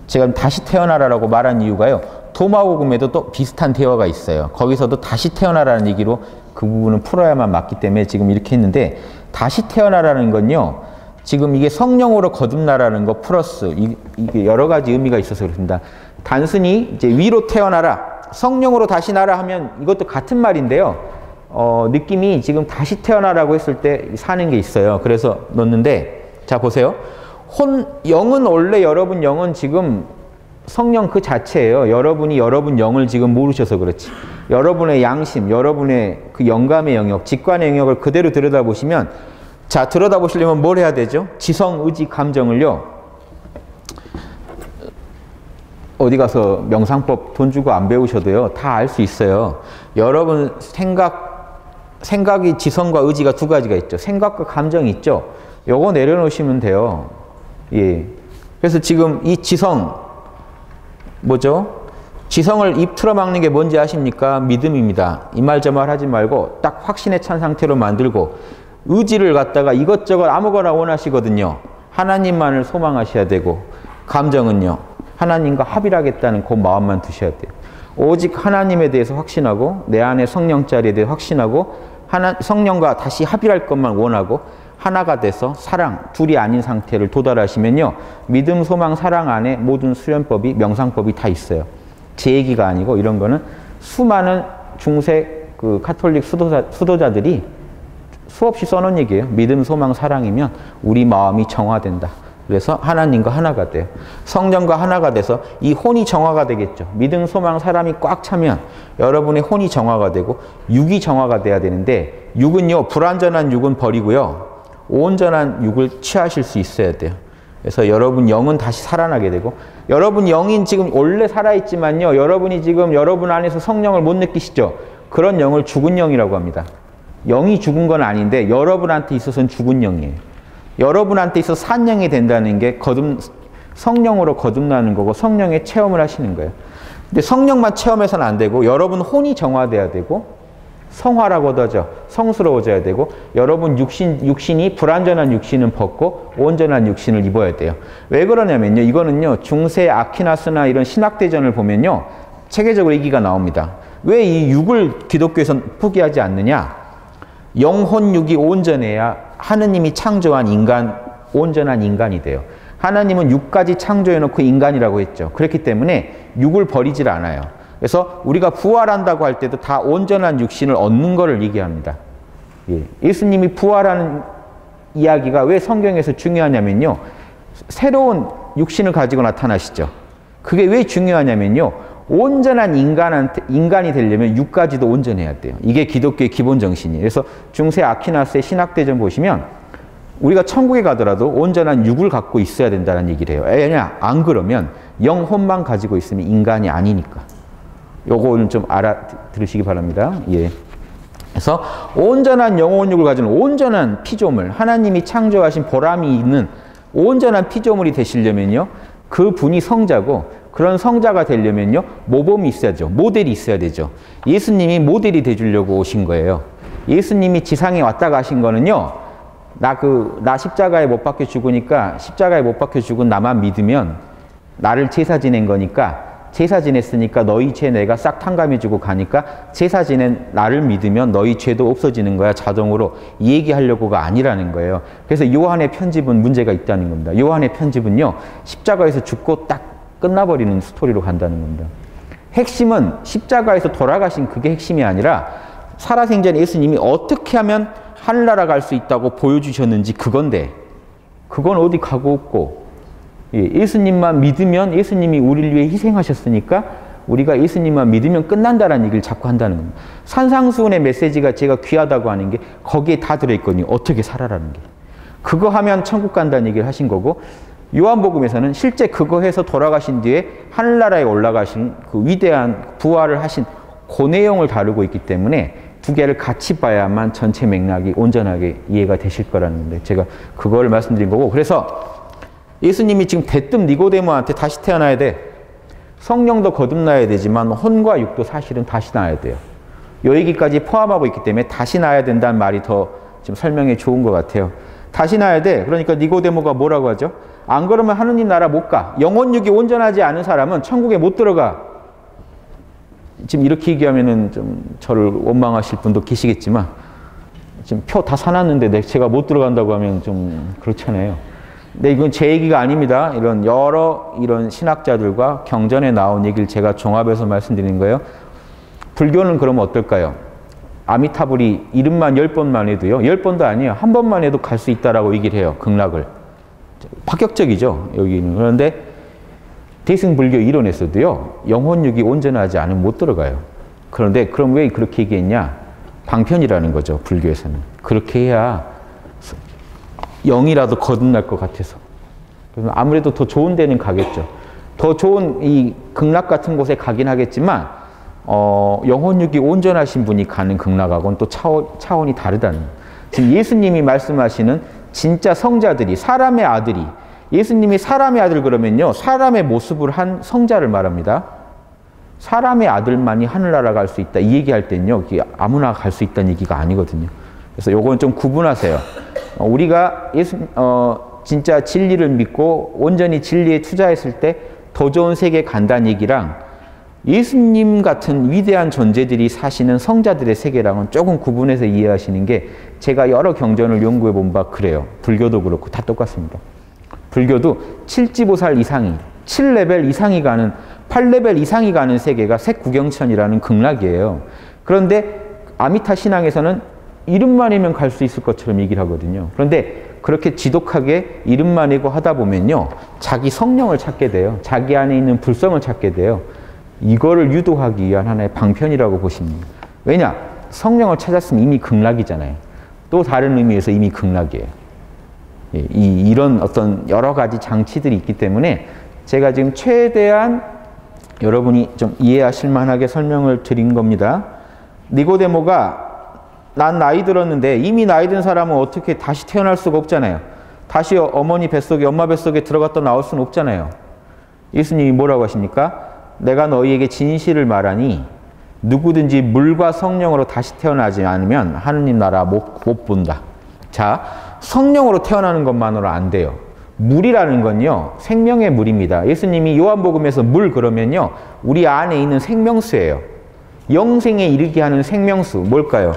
S1: 제가 다시 태어나라라고 말한 이유가요. 도마복음에도 또 비슷한 대화가 있어요. 거기서도 다시 태어나라는 얘기로 그 부분은 풀어야만 맞기 때문에 지금 이렇게 했는데 다시 태어나라는 건요. 지금 이게 성령으로 거듭나라는 거 플러스 이게 여러 가지 의미가 있어서 그렇습니다. 단순히 이제 위로 태어나라, 성령으로 다시 나라 하면 이것도 같은 말인데요. 느낌이 지금 다시 태어나라고 했을 때 사는 게 있어요. 그래서 넣었는데 자 보세요. 영은 원래 여러분 영은 지금 성령 그 자체예요. 여러분이 여러분 영을 지금 모르셔서 그렇지. 여러분의 양심, 여러분의 그 영감의 영역, 직관의 영역을 그대로 들여다보시면 자 들여다보시려면 뭘 해야 되죠? 지성, 의지, 감정을요. 어디 가서 명상법 돈 주고 안 배우셔도요. 다 알 수 있어요. 여러분 생각이 지성과 의지가 두 가지가 있죠. 생각과 감정이 있죠. 요거 내려놓으시면 돼요. 예. 그래서 지금 이 지성 뭐죠? 지성을 입 틀어막는 게 뭔지 아십니까? 믿음입니다. 이 말 저 말 하지 말고 딱 확신에 찬 상태로 만들고 의지를 갖다가 이것저것 아무거나 원하시거든요. 하나님만을 소망하셔야 되고 감정은요. 하나님과 합일하겠다는 그 마음만 두셔야 돼요. 오직 하나님에 대해서 확신하고 내 안에 성령자리에 대해 확신하고 성령과 다시 합일할 것만 원하고 하나가 돼서 사랑, 둘이 아닌 상태를 도달하시면요. 믿음, 소망, 사랑 안에 모든 수련법이, 명상법이 다 있어요. 제 얘기가 아니고 이런 거는 수많은 중세 그 카톨릭 수도자들이 수없이 써놓은 얘기예요. 믿음, 소망, 사랑이면 우리 마음이 정화된다. 그래서 하나님과 하나가 돼요. 성령과 하나가 돼서 이 혼이 정화가 되겠죠. 믿음, 소망, 사람이 꽉 차면 여러분의 혼이 정화가 되고 육이 정화가 돼야 되는데 육은요. 불완전한 육은 버리고요. 온전한 육을 취하실 수 있어야 돼요. 그래서 여러분 영은 다시 살아나게 되고 여러분 영인 지금 원래 살아있지만요. 여러분이 지금 여러분 안에서 성령을 못 느끼시죠. 그런 영을 죽은 영이라고 합니다. 영이 죽은 건 아닌데 여러분한테 있어서는 죽은 영이에요. 여러분한테 있어 산 영이 된다는 게 성령으로 거듭나는 거고 성령의 체험을 하시는 거예요. 근데 성령만 체험해서는 안 되고 여러분 혼이 정화돼야 되고 성화라고도 하죠. 성스러워져야 되고 여러분 육신이 불완전한 육신은 벗고 온전한 육신을 입어야 돼요. 왜 그러냐면요. 이거는요. 중세 아퀴나스나 이런 신학대전을 보면요. 체계적으로 얘기가 나옵니다. 왜 이 육을 기독교에서는 포기하지 않느냐. 영혼 육이 온전해야 하느님이 창조한 인간, 온전한 인간이 돼요. 하나님은 육까지 창조해놓고 인간이라고 했죠. 그렇기 때문에 육을 버리질 않아요. 그래서 우리가 부활한다고 할 때도 다 온전한 육신을 얻는 것을 얘기합니다. 예. 예수님이 부활하는 이야기가 왜 성경에서 중요하냐면요. 새로운 육신을 가지고 나타나시죠. 그게 왜 중요하냐면요. 온전한 인간이 되려면 육까지도 온전해야 돼요. 이게 기독교의 기본 정신이에요. 그래서 중세 아퀴나스의 신학대전 보시면 우리가 천국에 가더라도 온전한 육을 갖고 있어야 된다는 얘기를 해요. 왜냐? 안 그러면 영혼만 가지고 있으면 인간이 아니니까. 요거는 좀 알아들으시기 바랍니다. 예. 그래서 온전한 영혼육을 가진 온전한 피조물, 하나님이 창조하신 보람이 있는 온전한 피조물이 되시려면요. 그 분이 성자고 그런 성자가 되려면요. 모범이 있어야죠. 모델이 있어야 되죠. 예수님이 모델이 되주려고 오신 거예요. 예수님이 지상에 왔다 가신 거는요. 나 십자가에 못 박혀 죽으니까 십자가에 못 박혀 죽은 나만 믿으면 나를 제사 지낸 거니까 제사 지냈으니까 너희 죄 내가 싹 탕감해주고 가니까 제사 지낸 나를 믿으면 너희 죄도 없어지는 거야 자동으로. 이 얘기하려고가 아니라는 거예요. 그래서 요한의 편집은 문제가 있다는 겁니다. 요한의 편집은요. 십자가에서 죽고 딱 끝나버리는 스토리로 간다는 겁니다. 핵심은 십자가에서 돌아가신 그게 핵심이 아니라 살아생전 예수님이 어떻게 하면 하늘나라 갈 수 있다고 보여주셨는지 그건데 그건 어디 가고 없고 예수님만 믿으면 예수님이 우리를 위해 희생하셨으니까 우리가 예수님만 믿으면 끝난다는 얘기를 자꾸 한다는 겁니다. 산상수훈의 메시지가 제가 귀하다고 하는 게 거기에 다 들어있거든요. 어떻게 살아라는 게. 그거 하면 천국 간다는 얘기를 하신 거고 요한복음에서는 실제 그거 해서 돌아가신 뒤에 하늘나라에 올라가신 그 위대한 부활을 하신 그 내용을 다루고 있기 때문에 두 개를 같이 봐야만 전체 맥락이 온전하게 이해가 되실 거라는 건데 제가 그걸 말씀드린 거고 그래서 예수님이 지금 대뜸 니고데모한테 다시 태어나야 돼. 성령도 거듭나야 되지만 혼과 육도 사실은 다시 나야 돼요. 요 얘기까지 포함하고 있기 때문에 다시 나야 된다는 말이 더 지금 설명에 좋은 것 같아요. 다시 나야 돼. 그러니까 니고데모가 뭐라고 하죠? 안 그러면 하느님 나라 못 가. 영혼육이 온전하지 않은 사람은 천국에 못 들어가. 지금 이렇게 얘기하면은 좀 저를 원망하실 분도 계시겠지만 지금 표 다 사놨는데 제가 못 들어간다고 하면 좀 그렇잖아요. 근데 이건 제 얘기가 아닙니다. 이런 여러 이런 신학자들과 경전에 나온 얘기를 제가 종합해서 말씀드리는 거예요. 불교는 그러면 어떨까요? 아미타불이 이름만 10번만 해도요. 10번도 아니에요. 한 번만 해도 갈 수 있다라고 얘기를 해요. 극락을. 파격적이죠. 여기는. 그런데 대승불교 이론에서도요. 영혼육이 온전하지 않으면 못 들어가요. 그런데 그럼 왜 그렇게 얘기했냐? 방편이라는 거죠. 불교에서는. 그렇게 해야 영이라도 거듭날 것 같아서. 아무래도 더 좋은 데는 가겠죠. 더 좋은 이 극락 같은 곳에 가긴 하겠지만 영혼육이 온전하신 분이 가는 극락하고는 또 차원이 다르다는. 지금 예수님이 말씀하시는 진짜 성자들이 사람의 아들이 예수님이 사람의 아들 그러면요. 사람의 모습을 한 성자를 말합니다. 사람의 아들만이 하늘나라 갈 수 있다. 이 얘기할 때는요. 아무나 갈 수 있다는 얘기가 아니거든요. 그래서 요건 좀 구분하세요. 우리가 진짜 진리를 믿고 온전히 진리에 투자했을 때 더 좋은 세계에 간다는 얘기랑 예수님 같은 위대한 존재들이 사시는 성자들의 세계랑은 조금 구분해서 이해하시는 게 제가 여러 경전을 연구해 본 바 그래요. 불교도 그렇고 다 똑같습니다. 불교도 7지보살 이상이 7레벨 이상이 가는 8레벨 이상이 가는 세계가 색구경천이라는 극락이에요. 그런데 아미타 신앙에서는 이름만 해면 갈 수 있을 것처럼 얘기를 하거든요. 그런데 그렇게 지독하게 이름만 해고 하다 보면요. 자기 성령을 찾게 돼요. 자기 안에 있는 불성을 찾게 돼요. 이거를 유도하기 위한 하나의 방편이라고 보시면 돼요. 왜냐? 성령을 찾았으면 이미 극락이잖아요. 또 다른 의미에서 이미 극락이에요. 이런 어떤 여러 가지 장치들이 있기 때문에 제가 지금 최대한 여러분이 좀 이해하실 만하게 설명을 드린 겁니다. 니고데모가 난 나이 들었는데 이미 나이 든 사람은 어떻게 다시 태어날 수가 없잖아요. 다시 어머니 뱃속에 엄마 뱃속에 들어갔다 나올 수는 없잖아요. 예수님이 뭐라고 하십니까? 내가 너희에게 진실을 말하니 누구든지 물과 성령으로 다시 태어나지 않으면 하느님 나라 못 본다. 자, 성령으로 태어나는 것만으로 안 돼요. 물이라는 건요. 생명의 물입니다. 예수님이 요한복음에서 물 그러면요. 우리 안에 있는 생명수예요. 영생에 이르게 하는 생명수. 뭘까요?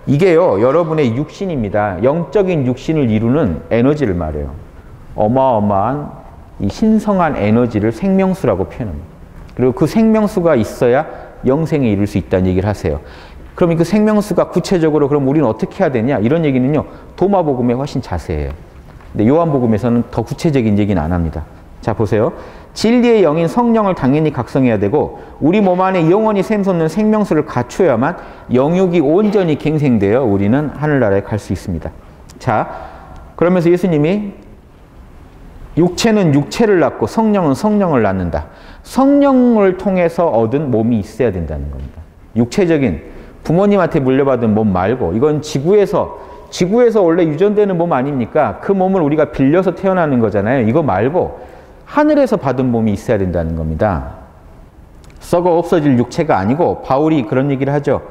S1: 이게요. 여러분의 육신입니다. 영적인 육신을 이루는 에너지를 말해요. 어마어마한 이 신성한 에너지를 생명수라고 표현합니다. 그리고 그 생명수가 있어야 영생에 이룰 수 있다는 얘기를 하세요. 그럼 그 생명수가 구체적으로 그럼 우리는 어떻게 해야 되냐? 이런 얘기는요. 도마복음에 훨씬 자세해요. 근데 요한복음에서는 더 구체적인 얘기는 안 합니다. 자, 보세요. 진리의 영인 성령을 당연히 각성해야 되고 우리 몸 안에 영원히 샘솟는 생명수를 갖추어야만 영육이 온전히 갱생되어 우리는 하늘나라에 갈 수 있습니다. 자, 그러면서 예수님이 육체는 육체를 낳고 성령은 성령을 낳는다. 성령을 통해서 얻은 몸이 있어야 된다는 겁니다. 육체적인 부모님한테 물려받은 몸 말고 이건 지구에서 원래 유전되는 몸 아닙니까? 그 몸을 우리가 빌려서 태어나는 거잖아요. 이거 말고 하늘에서 받은 몸이 있어야 된다는 겁니다. 썩어 없어질 육체가 아니고 바울이 그런 얘기를 하죠.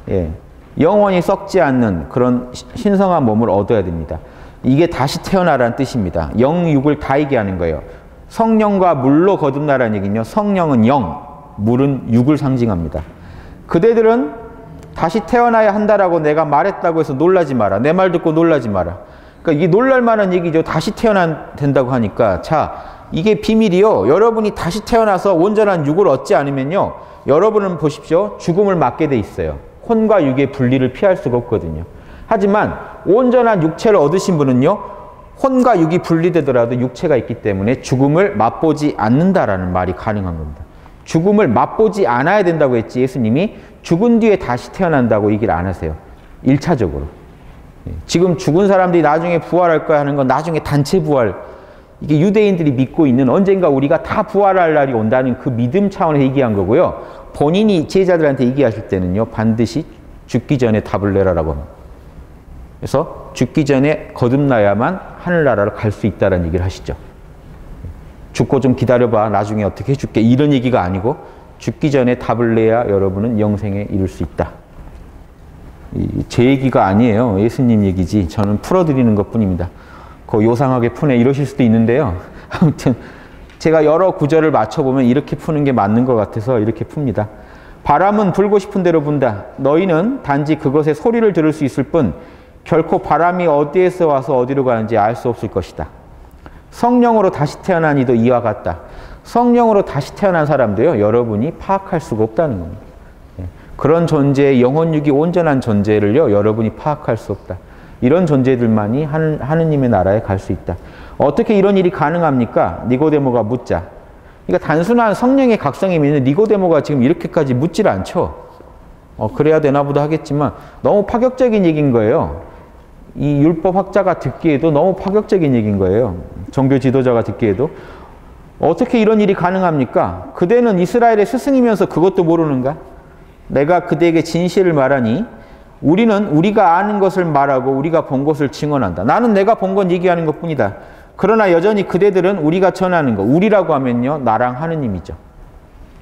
S1: 예, 영원히 썩지 않는 그런 신성한 몸을 얻어야 됩니다. 이게 다시 태어나라는 뜻입니다. 영, 육을 다이게 하는 거예요. 성령과 물로 거듭나라는 얘기는요. 성령은 영, 물은 육을 상징합니다. 그대들은 다시 태어나야 한다라고 내가 말했다고 해서 놀라지 마라. 내 말 듣고 놀라지 마라. 그러니까 이게 놀랄 만한 얘기죠. 다시 태어나야 된다고 하니까. 자, 이게 비밀이요. 여러분이 다시 태어나서 온전한 육을 얻지 않으면요. 여러분은 보십시오. 죽음을 맞게 돼 있어요. 혼과 육의 분리를 피할 수가 없거든요. 하지만 온전한 육체를 얻으신 분은요. 혼과 육이 분리되더라도 육체가 있기 때문에 죽음을 맛보지 않는다라는 말이 가능한 겁니다. 죽음을 맛보지 않아야 된다고 했지 예수님이 죽은 뒤에 다시 태어난다고 얘기를 안 하세요. 1차적으로. 지금 죽은 사람들이 나중에 부활할 거야 하는 건 나중에 단체 부활. 이게 유대인들이 믿고 있는 언젠가 우리가 다 부활할 날이 온다는 그 믿음 차원에서 얘기한 거고요. 본인이 제자들한테 얘기하실 때는요. 반드시 죽기 전에 답을 내라라고 합니다. 그래서 죽기 전에 거듭나야만 하늘나라로 갈 수 있다는 얘기를 하시죠. 죽고 좀 기다려봐. 나중에 어떻게 해줄게. 이런 얘기가 아니고 죽기 전에 답을 내야 여러분은 영생에 이룰 수 있다. 제 얘기가 아니에요. 예수님 얘기지. 저는 풀어드리는 것뿐입니다. 요상하게 푸네 이러실 수도 있는데요. 아무튼 제가 여러 구절을 맞춰보면 이렇게 푸는 게 맞는 것 같아서 이렇게 풉니다. 바람은 불고 싶은 대로 분다. 너희는 단지 그것의 소리를 들을 수 있을 뿐 결코 바람이 어디에서 와서 어디로 가는지 알 수 없을 것이다. 성령으로 다시 태어난 이도 이와 같다. 성령으로 다시 태어난 사람도요, 여러분이 파악할 수가 없다는 겁니다. 그런 존재의 영혼육이 온전한 존재를요, 여러분이 파악할 수 없다. 이런 존재들만이 하느님의 나라에 갈 수 있다. 어떻게 이런 일이 가능합니까? 니고데모가 묻자. 그러니까 단순한 성령의 각성이면 니고데모가 지금 이렇게까지 묻질 않죠. 그래야 되나 보다 하겠지만 너무 파격적인 얘기인 거예요. 이 율법학자가 듣기에도 너무 파격적인 얘기인 거예요. 종교 지도자가 듣기에도. 어떻게 이런 일이 가능합니까? 그대는 이스라엘의 스승이면서 그것도 모르는가? 내가 그대에게 진실을 말하니 우리는 우리가 아는 것을 말하고 우리가 본 것을 증언한다. 나는 내가 본 건 얘기하는 것뿐이다. 그러나 여전히 그대들은 우리가 전하는 것, 우리라고 하면요, 나랑 하느님이죠.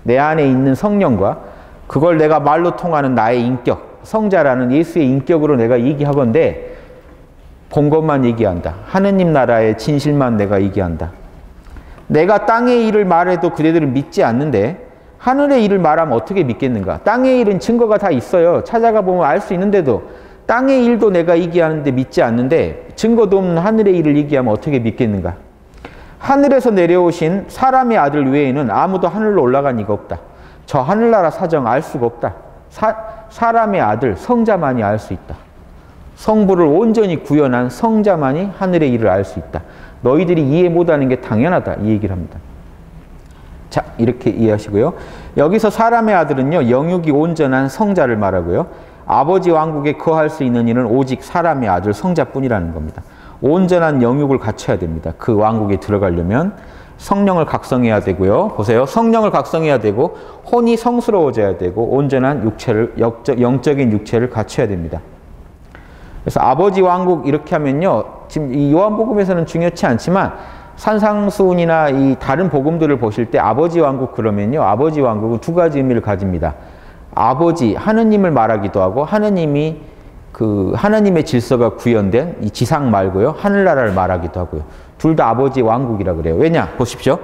S1: 내 안에 있는 성령과 그걸 내가 말로 통하는 나의 인격, 성자라는 예수의 인격으로 내가 얘기하건대 본 것만 얘기한다. 하느님 나라의 진실만 내가 얘기한다. 내가 땅의 일을 말해도 그대들은 믿지 않는데 하늘의 일을 말하면 어떻게 믿겠는가? 땅의 일은 증거가 다 있어요. 찾아가 보면 알 수 있는데도 땅의 일도 내가 얘기하는데 믿지 않는데 증거도 없는 하늘의 일을 얘기하면 어떻게 믿겠는가? 하늘에서 내려오신 사람의 아들 외에는 아무도 하늘로 올라간 이가 없다. 저 하늘나라 사정 알 수가 없다. 사람의 아들, 성자만이 알 수 있다. 성부를 온전히 구현한 성자만이 하늘의 일을 알 수 있다. 너희들이 이해 못하는 게 당연하다. 이 얘기를 합니다. 자, 이렇게 이해하시고요. 여기서 사람의 아들은요, 영육이 온전한 성자를 말하고요. 아버지 왕국에 거할 수 있는 이는 오직 사람의 아들 성자뿐이라는 겁니다. 온전한 영육을 갖춰야 됩니다. 그 왕국에 들어가려면 성령을 각성해야 되고요. 보세요. 성령을 각성해야 되고 혼이 성스러워져야 되고 온전한 육체를, 영적인 육체를 갖춰야 됩니다. 그래서 아버지 왕국 이렇게 하면요. 지금 이 요한복음에서는 중요치 않지만 산상수훈이나 이 다른 복음들을 보실 때 아버지 왕국 그러면요. 아버지 왕국은 두 가지 의미를 가집니다. 아버지, 하느님을 말하기도 하고 하느님이 하느님의 질서가 구현된 이 지상 말고요. 하늘나라를 말하기도 하고요. 둘 다 아버지의 왕국이라 그래요. 왜냐? 보십시오.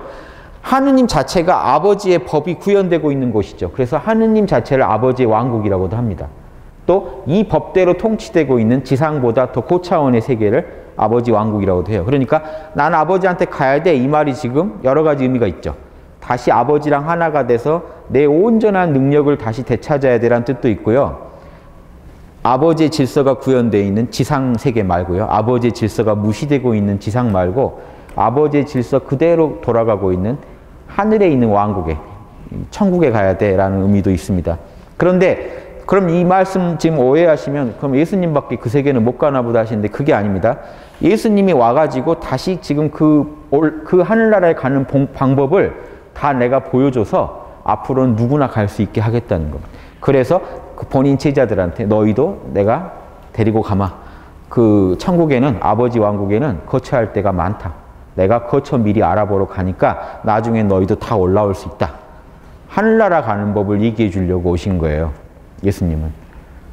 S1: 하느님 자체가 아버지의 법이 구현되고 있는 곳이죠. 그래서 하느님 자체를 아버지의 왕국이라고도 합니다. 또 이 법대로 통치되고 있는 지상보다 더 고차원의 세계를 아버지 왕국이라고도 해요. 그러니까 난 아버지한테 가야 돼. 이 말이 지금 여러 가지 의미가 있죠. 다시 아버지랑 하나가 돼서 내 온전한 능력을 다시 되찾아야 되라는 뜻도 있고요. 아버지의 질서가 구현되어 있는 지상 세계 말고요. 아버지의 질서가 무시되고 있는 지상 말고 아버지의 질서 그대로 돌아가고 있는 하늘에 있는 왕국에, 천국에 가야 돼라는 의미도 있습니다. 그런데 그럼 이 말씀 지금 오해하시면 그럼 예수님밖에 그 세계는 못 가나 보다 하시는데 그게 아닙니다. 예수님이 와가지고 다시 지금 그 하늘나라에 가는 방법을 다 내가 보여줘서 앞으로는 누구나 갈 수 있게 하겠다는 겁니다. 그래서 그 본인 제자들한테 너희도 내가 데리고 가마. 그 천국에는 아버지 왕국에는 거처할 데가 많다. 내가 거처 미리 알아보러 가니까 나중에 너희도 다 올라올 수 있다. 하늘나라 가는 법을 얘기해 주려고 오신 거예요. 예수님은.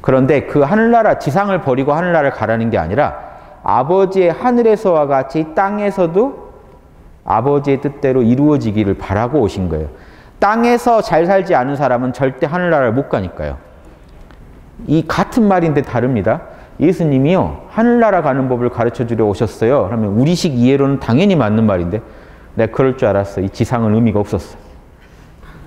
S1: 그런데 그 하늘나라, 지상을 버리고 하늘나라를 가라는 게 아니라 아버지의 하늘에서와 같이 땅에서도 아버지의 뜻대로 이루어지기를 바라고 오신 거예요. 땅에서 잘 살지 않은 사람은 절대 하늘나라를 못 가니까요. 이 같은 말인데 다릅니다. 예수님이요, 하늘나라 가는 법을 가르쳐 주려 오셨어요. 그러면 우리식 이해로는 당연히 맞는 말인데 내가 그럴 줄 알았어. 이 지상은 의미가 없었어.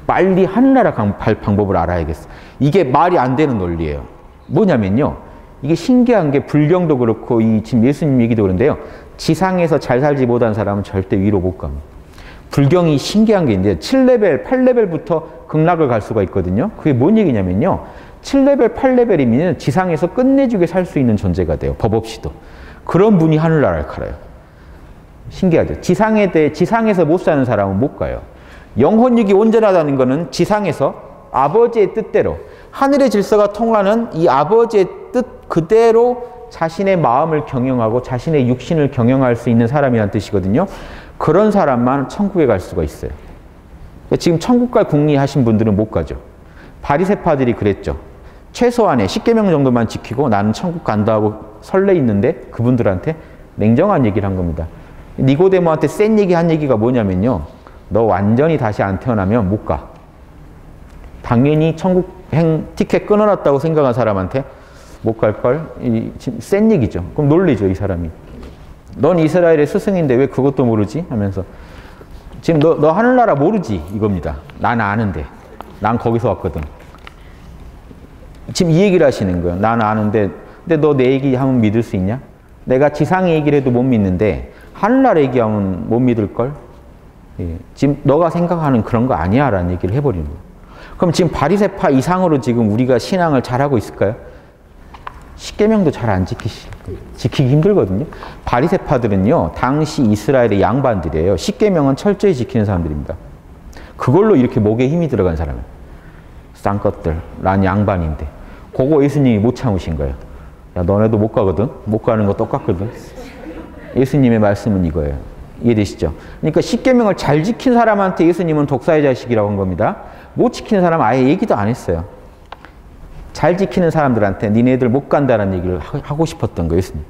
S1: 빨리 하늘나라 갈 방법을 알아야겠어. 이게 말이 안 되는 논리예요. 뭐냐면요. 이게 신기한 게 불경도 그렇고 지금 예수님 얘기도 그런데요. 지상에서 잘 살지 못한 사람은 절대 위로 못 갑니다. 불경이 신기한 게 있는데 7레벨, 8레벨부터 극락을 갈 수가 있거든요. 그게 뭔 얘기냐면요. 7레벨, 8레벨이면 지상에서 끝내주게 살 수 있는 존재가 돼요. 법 없이도. 그런 분이 하늘나라를 갈아요. 신기하죠. 지상에서 못 사는 사람은 못 가요. 영혼육이 온전하다는 것은 지상에서 아버지의 뜻대로 하늘의 질서가 통하는 이 아버지의 뜻 그대로 자신의 마음을 경영하고 자신의 육신을 경영할 수 있는 사람이라는 뜻이거든요. 그런 사람만 천국에 갈 수가 있어요. 지금 천국 갈 궁리하신 분들은 못 가죠. 바리새파들이 그랬죠. 최소한의 10계명 정도만 지키고 나는 천국 간다 하고 설레 있는데 그분들한테 냉정한 얘기를 한 겁니다. 니고데모한테 센 얘기 한 얘기가 뭐냐면요. 너 완전히 다시 안 태어나면 못 가. 당연히 천국행 티켓 끊어놨다고 생각한 사람한테 못 갈걸? 센 얘기죠. 그럼 놀리죠, 이 사람이. 넌 이스라엘의 스승인데 왜 그것도 모르지? 하면서. 지금 너 하늘나라 모르지? 이겁니다. 난 아는데. 난 거기서 왔거든. 지금 이 얘기를 하시는 거예요. 난 아는데, 근데 너 내 얘기하면 믿을 수 있냐? 내가 지상의 얘기를 해도 못 믿는데 하늘나라 얘기하면 못 믿을걸? 예. 지금 너가 생각하는 그런 거 아니야 라는 얘기를 해버리는 거예요. 그럼 지금 바리새파 이상으로 지금 우리가 신앙을 잘하고 있을까요? 십계명도 잘 안 지키기 힘들거든요. 바리새파들은요, 당시 이스라엘의 양반들이에요. 십계명은 철저히 지키는 사람들입니다. 그걸로 이렇게 목에 힘이 들어간 사람이에요. 쌍것들, 난 양반인데. 그거 예수님이 못 참으신 거예요. 야, 너네도 못 가거든? 못 가는 거 똑같거든? 예수님의 말씀은 이거예요. 이해되시죠? 그러니까 십계명을 잘 지킨 사람한테 예수님은 독사의 자식이라고 한 겁니다. 못 지키는 사람은 아예 얘기도 안 했어요. 잘 지키는 사람들한테 니네들 못 간다는 얘기를 하고 싶었던 거예요, 예수님.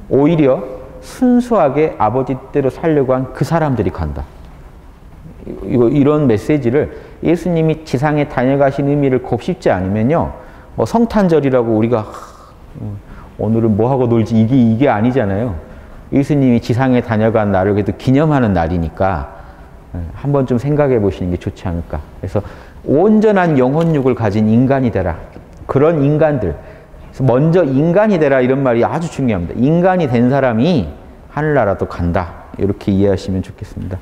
S1: 오히려 순수하게 아버지 뜻대로 살려고 한 그 사람들이 간다. 이런 메시지를 예수님이 지상에 다녀가신 의미를 곱씹지 않으면요, 뭐 성탄절이라고 우리가 오늘은 뭐 하고 놀지 이게 아니잖아요. 예수님이 지상에 다녀간 날을 그래도 기념하는 날이니까 한번 좀 생각해 보시는 게 좋지 않을까. 그래서 온전한 영혼육을 가진 인간이 되라. 그런 인간들. 먼저 인간이 되라 이런 말이 아주 중요합니다. 인간이 된 사람이 하늘나라도 간다. 이렇게 이해하시면 좋겠습니다.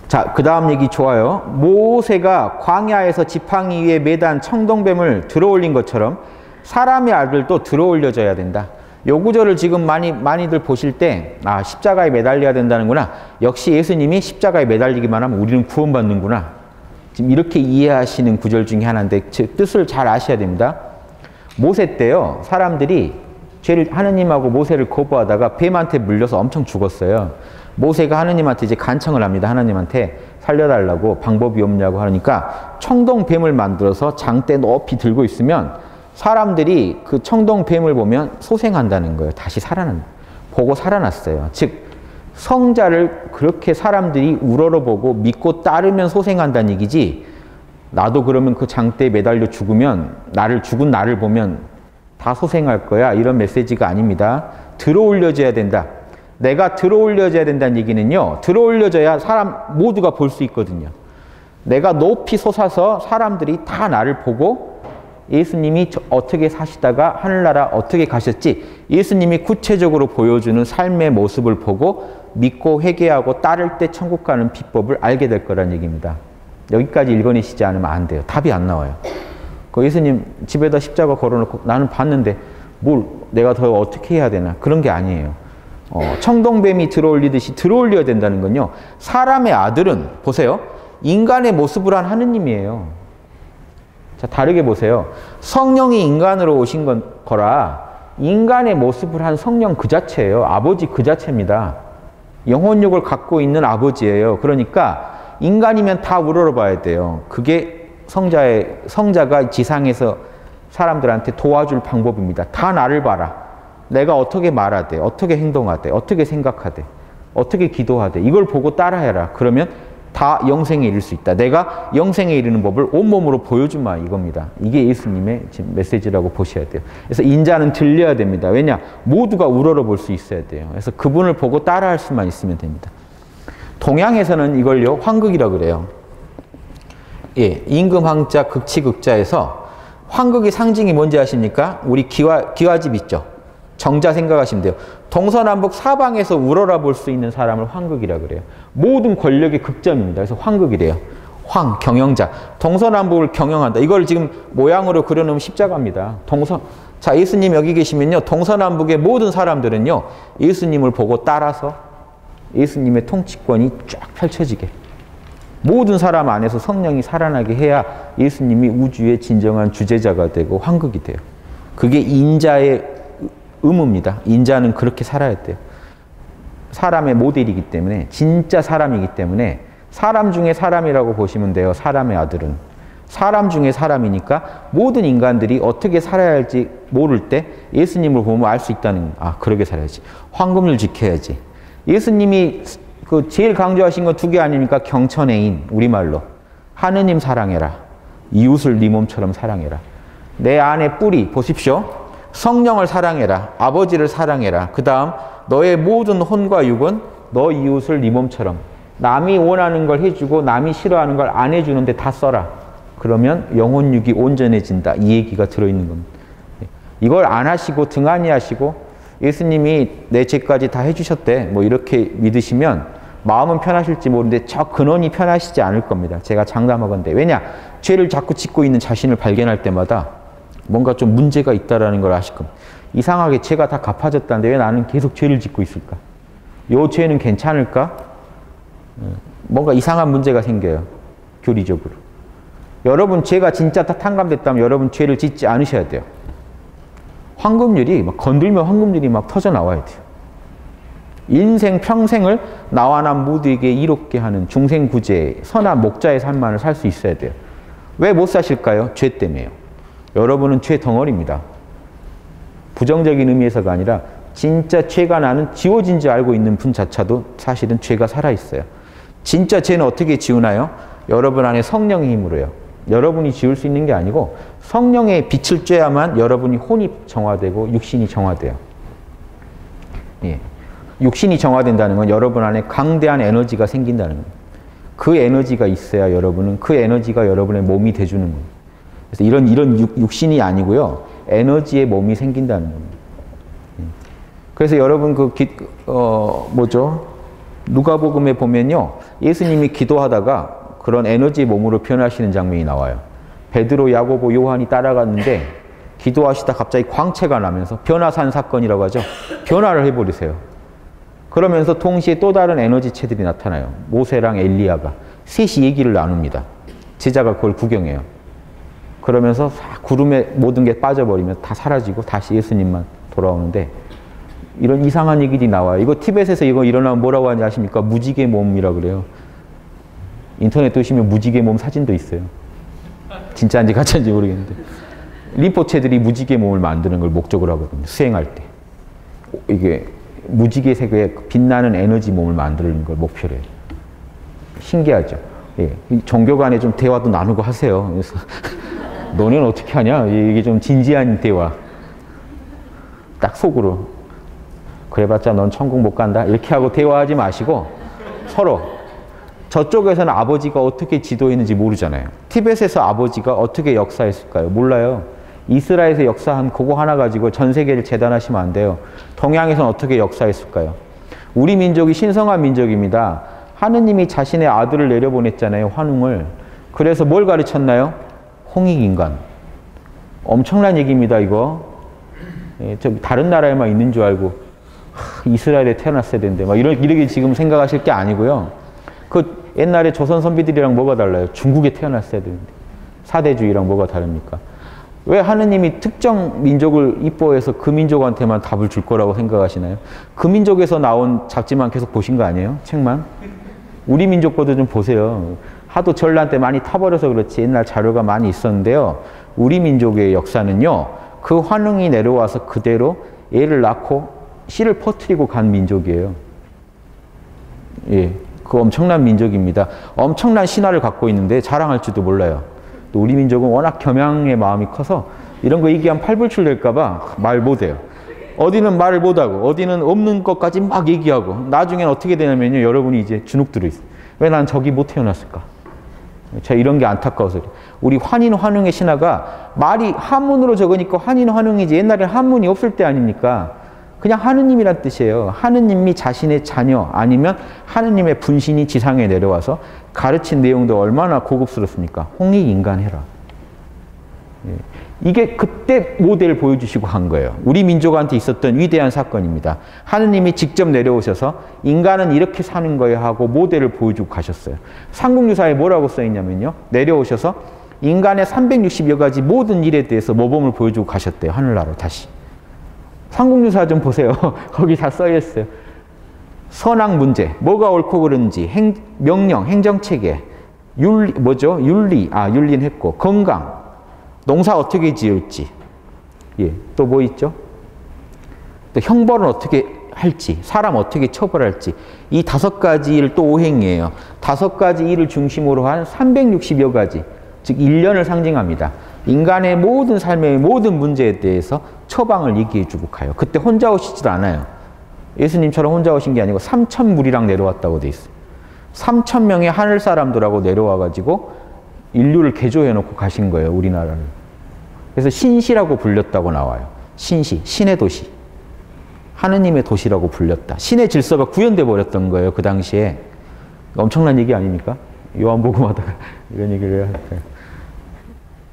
S1: 자, 그 다음 얘기 좋아요. 모세가 광야에서 지팡이 위에 매단 청동뱀을 들어올린 것처럼 사람의 아들도 들어올려져야 된다. 요 구절을 지금 많이들 보실 때, 아, 십자가에 매달려야 된다는구나. 역시 예수님이 십자가에 매달리기만 하면 우리는 구원받는구나. 지금 이렇게 이해하시는 구절 중에 하나인데, 뜻을 잘 아셔야 됩니다. 모세 때요, 사람들이 죄를, 하느님하고 모세를 거부하다가 뱀한테 물려서 엄청 죽었어요. 모세가 하느님한테 이제 간청을 합니다. 하나님한테 살려달라고, 방법이 없냐고 하니까 청동뱀을 만들어서 장대 높이 들고 있으면 사람들이 그 청동뱀을 보면 소생한다는 거예요. 다시 살아난다. 보고 살아났어요. 즉 성자를 그렇게 사람들이 우러러보고 믿고 따르면 소생한다는 얘기지, 나도 그러면 그 장대에 매달려 죽으면 죽은 나를 보면 다 소생할 거야, 이런 메시지가 아닙니다. 들어올려져야 된다. 내가 들어올려져야 된다는 얘기는요, 들어올려져야 사람 모두가 볼 수 있거든요. 내가 높이 솟아서 사람들이 다 나를 보고 예수님이 어떻게 사시다가 하늘나라 어떻게 가셨지, 예수님이 구체적으로 보여주는 삶의 모습을 보고 믿고 회개하고 따를 때 천국 가는 비법을 알게 될 거란 얘기입니다. 여기까지 읽어내시지 않으면 안 돼요. 답이 안 나와요. 그 예수님 집에다 십자가 걸어놓고 나는 봤는데 뭘 내가 더 어떻게 해야 되나, 그런 게 아니에요. 청동뱀이 들어올리듯이 들어올려야 된다는 건요, 사람의 아들은 보세요, 인간의 모습을 한 하느님이에요. 자, 다르게 보세요. 성령이 인간으로 오신 거라 인간의 모습을 한 성령 그 자체예요. 아버지 그 자체입니다. 영혼육을 갖고 있는 아버지예요. 그러니까 인간이면 다 우러러봐야 돼요. 그게 성자가 지상에서 사람들한테 도와줄 방법입니다. 다 나를 봐라. 내가 어떻게 말하되, 어떻게 행동하되, 어떻게 생각하되, 어떻게 기도하되, 이걸 보고 따라해라. 그러면 다 영생에 이를 수 있다. 내가 영생에 이르는 법을 온몸으로 보여주마, 이겁니다. 이게 예수님의 지금 메시지라고 보셔야 돼요. 그래서 인자는 들려야 됩니다. 왜냐? 모두가 우러러 볼 수 있어야 돼요. 그래서 그분을 보고 따라할 수만 있으면 됩니다. 동양에서는 이걸요, 환극이라고 그래요. 예, 임금황자, 극치극자에서 환극의 상징이 뭔지 아십니까? 우리 기와집 있죠? 정자 생각하시면 돼요. 동서남북 사방에서 우러러 볼 수 있는 사람을 환극이라고 그래요. 모든 권력의 극점입니다. 그래서 환극이래요. 경영자. 동서남북을 경영한다. 이걸 지금 모양으로 그려놓으면 십자가입니다. 자, 예수님 여기 계시면요, 동서남북의 모든 사람들은요, 예수님을 보고 따라서 예수님의 통치권이 쫙 펼쳐지게, 모든 사람 안에서 성령이 살아나게 해야 예수님이 우주의 진정한 주제자가 되고 환극이 돼요. 그게 인자의 의무입니다. 인자는 그렇게 살아야 돼요. 사람의 모델이기 때문에, 진짜 사람이기 때문에 사람 중에 사람이라고 보시면 돼요. 사람의 아들은. 사람 중에 사람이니까 모든 인간들이 어떻게 살아야 할지 모를 때 예수님을 보면 알 수 있다는 거예요. 아, 그러게 살아야지. 황금률 지켜야지. 예수님이 그 제일 강조하신 건 두 개 아닙니까? 경천애인, 우리말로. 하느님 사랑해라. 이웃을 네 몸처럼 사랑해라. 내 안에 뿌리, 보십시오. 성령을 사랑해라. 아버지를 사랑해라. 그 다음 너의 모든 혼과 육은 너 이웃을 네 몸처럼. 남이 원하는 걸 해주고 남이 싫어하는 걸 안 해주는데 다 써라. 그러면 영혼육이 온전해진다. 이 얘기가 들어있는 겁니다. 이걸 안 하시고 등한히 하시고 예수님이 내 죄까지 다 해주셨대. 뭐 이렇게 믿으시면 마음은 편하실지 모르는데 저 근원이 편하시지 않을 겁니다. 제가 장담하건대. 왜냐? 죄를 자꾸 짓고 있는 자신을 발견할 때마다 뭔가 좀 문제가 있다는 걸 아실 겁니다. 이상하게 죄가 다 갚아졌다는데 왜 나는 계속 죄를 짓고 있을까? 요 죄는 괜찮을까? 뭔가 이상한 문제가 생겨요. 교리적으로. 여러분 죄가 진짜 다 탕감됐다면 여러분 죄를 짓지 않으셔야 돼요. 황금률이 막 건들면 황금률이 막 터져 나와야 돼요. 인생 평생을 나와 남 모두에게 이롭게 하는 중생구제 선한 목자의 삶만을 살 수 있어야 돼요. 왜 못 사실까요? 죄 때문에요. 여러분은 죄 덩어리입니다. 부정적인 의미에서가 아니라 진짜 죄가 나는 지워진 줄 알고 있는 분 자체도 사실은 죄가 살아있어요. 진짜 죄는 어떻게 지우나요? 여러분 안에 성령의 힘으로요. 여러분이 지울 수 있는 게 아니고 성령의 빛을 쬐야만 여러분이 혼이 정화되고 육신이 정화돼요. 예. 육신이 정화된다는 건 여러분 안에 강대한 에너지가 생긴다는 거예요. 그 에너지가 있어야 여러분은 그 에너지가 여러분의 몸이 돼주는 거예요. 그래서 이런 육신이 아니고요. 에너지의 몸이 생긴다는 겁니다. 그래서 여러분 누가복음에 보면요. 예수님이 기도하다가 그런 에너지의 몸으로 표현하시는 장면이 나와요. 베드로, 야고보, 요한이 따라갔는데 기도하시다 갑자기 광채가 나면서 변화산 사건이라고 하죠. 변화를 해버리세요. 그러면서 동시에 또 다른 에너지체들이 나타나요. 모세랑 엘리야가 셋이 얘기를 나눕니다. 제자가 그걸 구경해요. 그러면서 구름에 모든 게 빠져버리면 다 사라지고 다시 예수님만 돌아오는데 이런 이상한 얘기들이 나와요. 이거 티벳에서 이거 일어나면 뭐라고 하는지 아십니까? 무지개 몸이라고 그래요. 인터넷 보시면 무지개 몸 사진도 있어요. 진짜인지 가짜인지 모르겠는데 림포체들이 무지개 몸을 만드는 걸 목적으로 하거든요. 수행할 때. 이게 무지개색의 빛나는 에너지 몸을 만드는 걸 목표로 해요. 신기하죠? 예. 종교 간에 좀 대화도 나누고 하세요. 그래서 너는 어떻게 하냐? 이게 좀 진지한 대화. 딱 속으로. 그래봤자 넌 천국 못 간다. 이렇게 하고 대화하지 마시고 서로 저쪽에서는 아버지가 어떻게 지도했는지 모르잖아요. 티벳에서 아버지가 어떻게 역사했을까요? 몰라요. 이스라엘에서 역사한 그거 하나 가지고 전 세계를 재단하시면 안 돼요. 동양에서는 어떻게 역사했을까요? 우리 민족이 신성한 민족입니다. 하느님이 자신의 아들을 내려보냈잖아요. 환웅을. 그래서 뭘 가르쳤나요? 홍익인간. 엄청난 얘기입니다. 이거. 예, 저 다른 나라에만 있는 줄 알고 이스라엘에 태어났어야 되는데 막 이렇게 지금 생각하실 게 아니고요. 그 옛날에 조선 선비들이랑 뭐가 달라요? 중국에 태어났어야 되는데 사대주의랑 뭐가 다릅니까? 왜 하느님이 특정 민족을 이뻐해서 그 민족한테만 답을 줄 거라고 생각하시나요? 그 민족에서 나온 잡지만 계속 보신 거 아니에요? 책만? 우리 민족 것도 좀 보세요. 하도 전란 때 많이 타버려서 그렇지 옛날 자료가 많이 있었는데요. 우리 민족의 역사는요. 그 환웅이 내려와서 그대로 애를 낳고 씨를 퍼뜨리고 간 민족이에요. 예, 그 엄청난 민족입니다. 엄청난 신화를 갖고 있는데 자랑할지도 몰라요. 또 우리 민족은 워낙 겸양의 마음이 커서 이런 거 얘기하면 팔불출될까 봐 말 못해요. 어디는 말을 못하고 어디는 없는 것까지 막 얘기하고 나중에는 어떻게 되냐면요. 여러분이 이제 주눅 들어 있어요. 왜 난 저기 못 태어났을까? 제가 이런 게 안타까워서 그래요. 우리 환인 환웅의 신화가 말이 한문으로 적으니까 환인 환웅이지 옛날에는 한문이 없을 때 아닙니까? 그냥 하느님이란 뜻이에요. 하느님이 자신의 자녀 아니면 하느님의 분신이 지상에 내려와서 가르친 내용도 얼마나 고급스럽습니까? 홍익인간해라. 예. 이게 그때 모델을 보여주시고 한 거예요. 우리 민족한테 있었던 위대한 사건입니다. 하느님이 직접 내려오셔서 인간은 이렇게 사는 거야 하고 모델을 보여주고 가셨어요. 삼국유사에 뭐라고 써있냐면요. 내려오셔서 인간의 360여 가지 모든 일에 대해서 모범을 보여주고 가셨대요. 하늘나라로 다시. 삼국유사 좀 보세요. 거기 다 써있어요. 선악 문제, 뭐가 옳고 그른지, 명령, 행정체계, 윤리는 했고, 건강, 농사 어떻게 지을지, 예, 또 뭐 있죠? 또 형벌은 어떻게 할지, 사람 어떻게 처벌할지, 이 5가지 일을 또 오행이에요. 5가지 일을 중심으로 한 360여 가지, 즉 1년을 상징합니다. 인간의 모든 삶의 모든 문제에 대해서 처방을 얘기해주고 가요. 그때 혼자 오시지도 않아요. 예수님처럼 혼자 오신 게 아니고 3,000무리랑 내려왔다고 돼 있어요. 3,000명의 하늘 사람들하고 내려와가지고 인류를 개조해놓고 가신 거예요, 우리나라를. 그래서 신시라고 불렸다고 나와요. 신시, 신의 도시. 하느님의 도시라고 불렸다. 신의 질서가 구현돼 버렸던 거예요, 그 당시에. 엄청난 얘기 아닙니까? 요한복음 하다가 이런 얘기를 해야 할까요?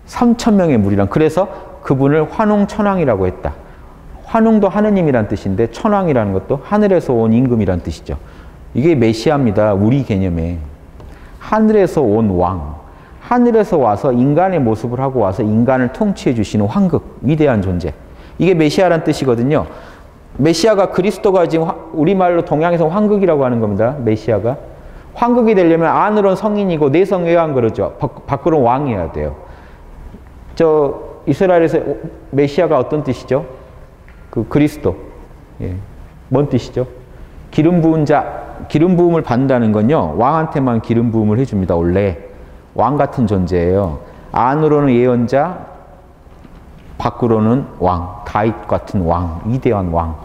S1: 3,000명의 무리랑. 그래서 그분을 환웅천왕이라고 했다. 환웅도 하느님이란 뜻인데 천왕이라는 것도 하늘에서 온 임금이란 뜻이죠. 이게 메시아입니다. 우리 개념에. 하늘에서 온 왕. 하늘에서 와서 인간의 모습을 하고 와서 인간을 통치해 주시는 황극, 위대한 존재. 이게 메시아란 뜻이거든요. 메시아가 그리스도가 지금 우리말로 동양에서 황극이라고 하는 겁니다. 메시아가. 황극이 되려면 안으로는 성인이고 내성외환 그러죠. 밖으로는 왕이어야 돼요. 저 이스라엘에서 메시아가 어떤 뜻이죠? 그 그리스도. 예. 뭔 뜻이죠? 기름 부은 자. 기름 부음을 받는다는 건요, 왕한테만 기름 부음을 해줍니다. 원래 왕 같은 존재예요. 안으로는 예언자, 밖으로는 왕, 다윗 같은 왕, 위대한 왕.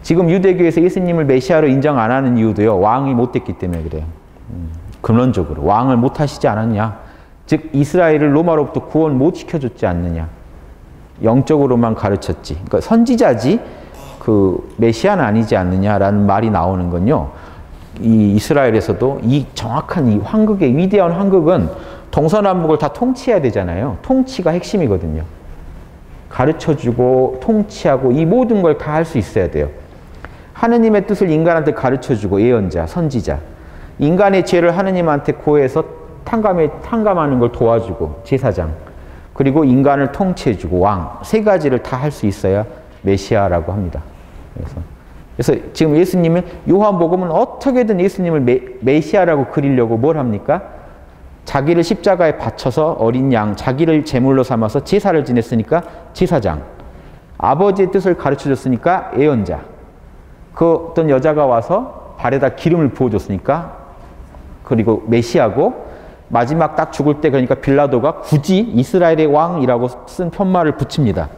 S1: 지금 유대교에서 예수님을 메시아로 인정 안 하는 이유도요, 왕이 못 됐기 때문에 그래요. 근원적으로 왕을 못 하시지 않았냐, 즉 이스라엘을 로마로부터 구원 못 시켜줬지 않느냐, 영적으로만 가르쳤지. 그러니까 선지자지 그 메시아는 아니지 않느냐라는 말이 나오는 건요, 이 이스라엘에서도 이 정확한 이 황극의 위대한 황극은 동서남북을 다 통치해야 되잖아요. 통치가 핵심이거든요. 가르쳐주고 통치하고 이 모든 걸 다 할 수 있어야 돼요. 하느님의 뜻을 인간한테 가르쳐주고, 예언자, 선지자. 인간의 죄를 하느님한테 고해서 탕감하는 걸 도와주고, 제사장. 그리고 인간을 통치해주고, 왕. 3가지를 다 할 수 있어야 메시아라고 합니다. 그래서 지금 예수님은, 요한복음은 어떻게든 예수님을 메시아라고 그리려고 뭘 합니까? 자기를 십자가에 바쳐서 어린 양, 자기를 제물로 삼아서 제사를 지냈으니까 제사장. 아버지의 뜻을 가르쳐줬으니까 예언자. 그 어떤 여자가 와서 발에다 기름을 부어줬으니까, 그리고 메시아고, 마지막 딱 죽을 때 그러니까 빌라도가 굳이 이스라엘의 왕이라고 쓴 편말을 붙입니다.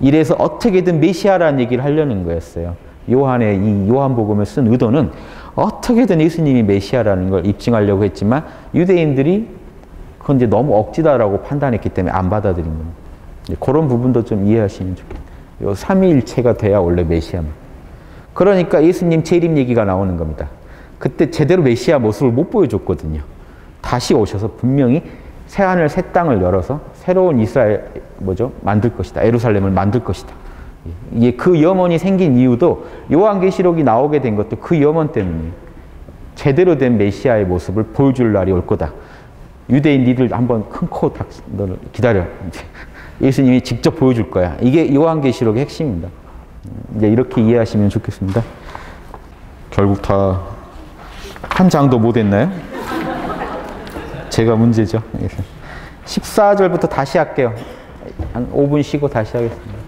S1: 이래서 어떻게든 메시아라는 얘기를 하려는 거였어요. 요한의 이 요한복음을 쓴 의도는 어떻게든 예수님이 메시아라는 걸 입증하려고 했지만 유대인들이 그건 이제 너무 억지다라고 판단했기 때문에 안 받아들인 겁니다. 그런 부분도 좀 이해하시면 좋겠어요. 요 삼위일체가 돼야 원래 메시아입니다. 그러니까 예수님 재림 얘기가 나오는 겁니다. 그때 제대로 메시아 모습을 못 보여줬거든요. 다시 오셔서 분명히 새하늘 새 땅을 열어서 새로운 이스라엘 만들 것이다. 예루살렘을 만들 것이다. 이게 그 염원이 생긴 이유도 요한계시록이 나오게 된 것도 그 염원 때문이에요. 제대로 된 메시아의 모습을 보여줄 날이 올 거다. 유대인 니들 한번 큰 코 너를 기다려. 예수님이 직접 보여줄 거야. 이게 요한계시록의 핵심입니다. 이제 이렇게 이해하시면 좋겠습니다. 결국 다 한 장도 못 했나요? 제가 문제죠. 14절부터 다시 할게요. 한 5분 쉬고 다시 하겠습니다.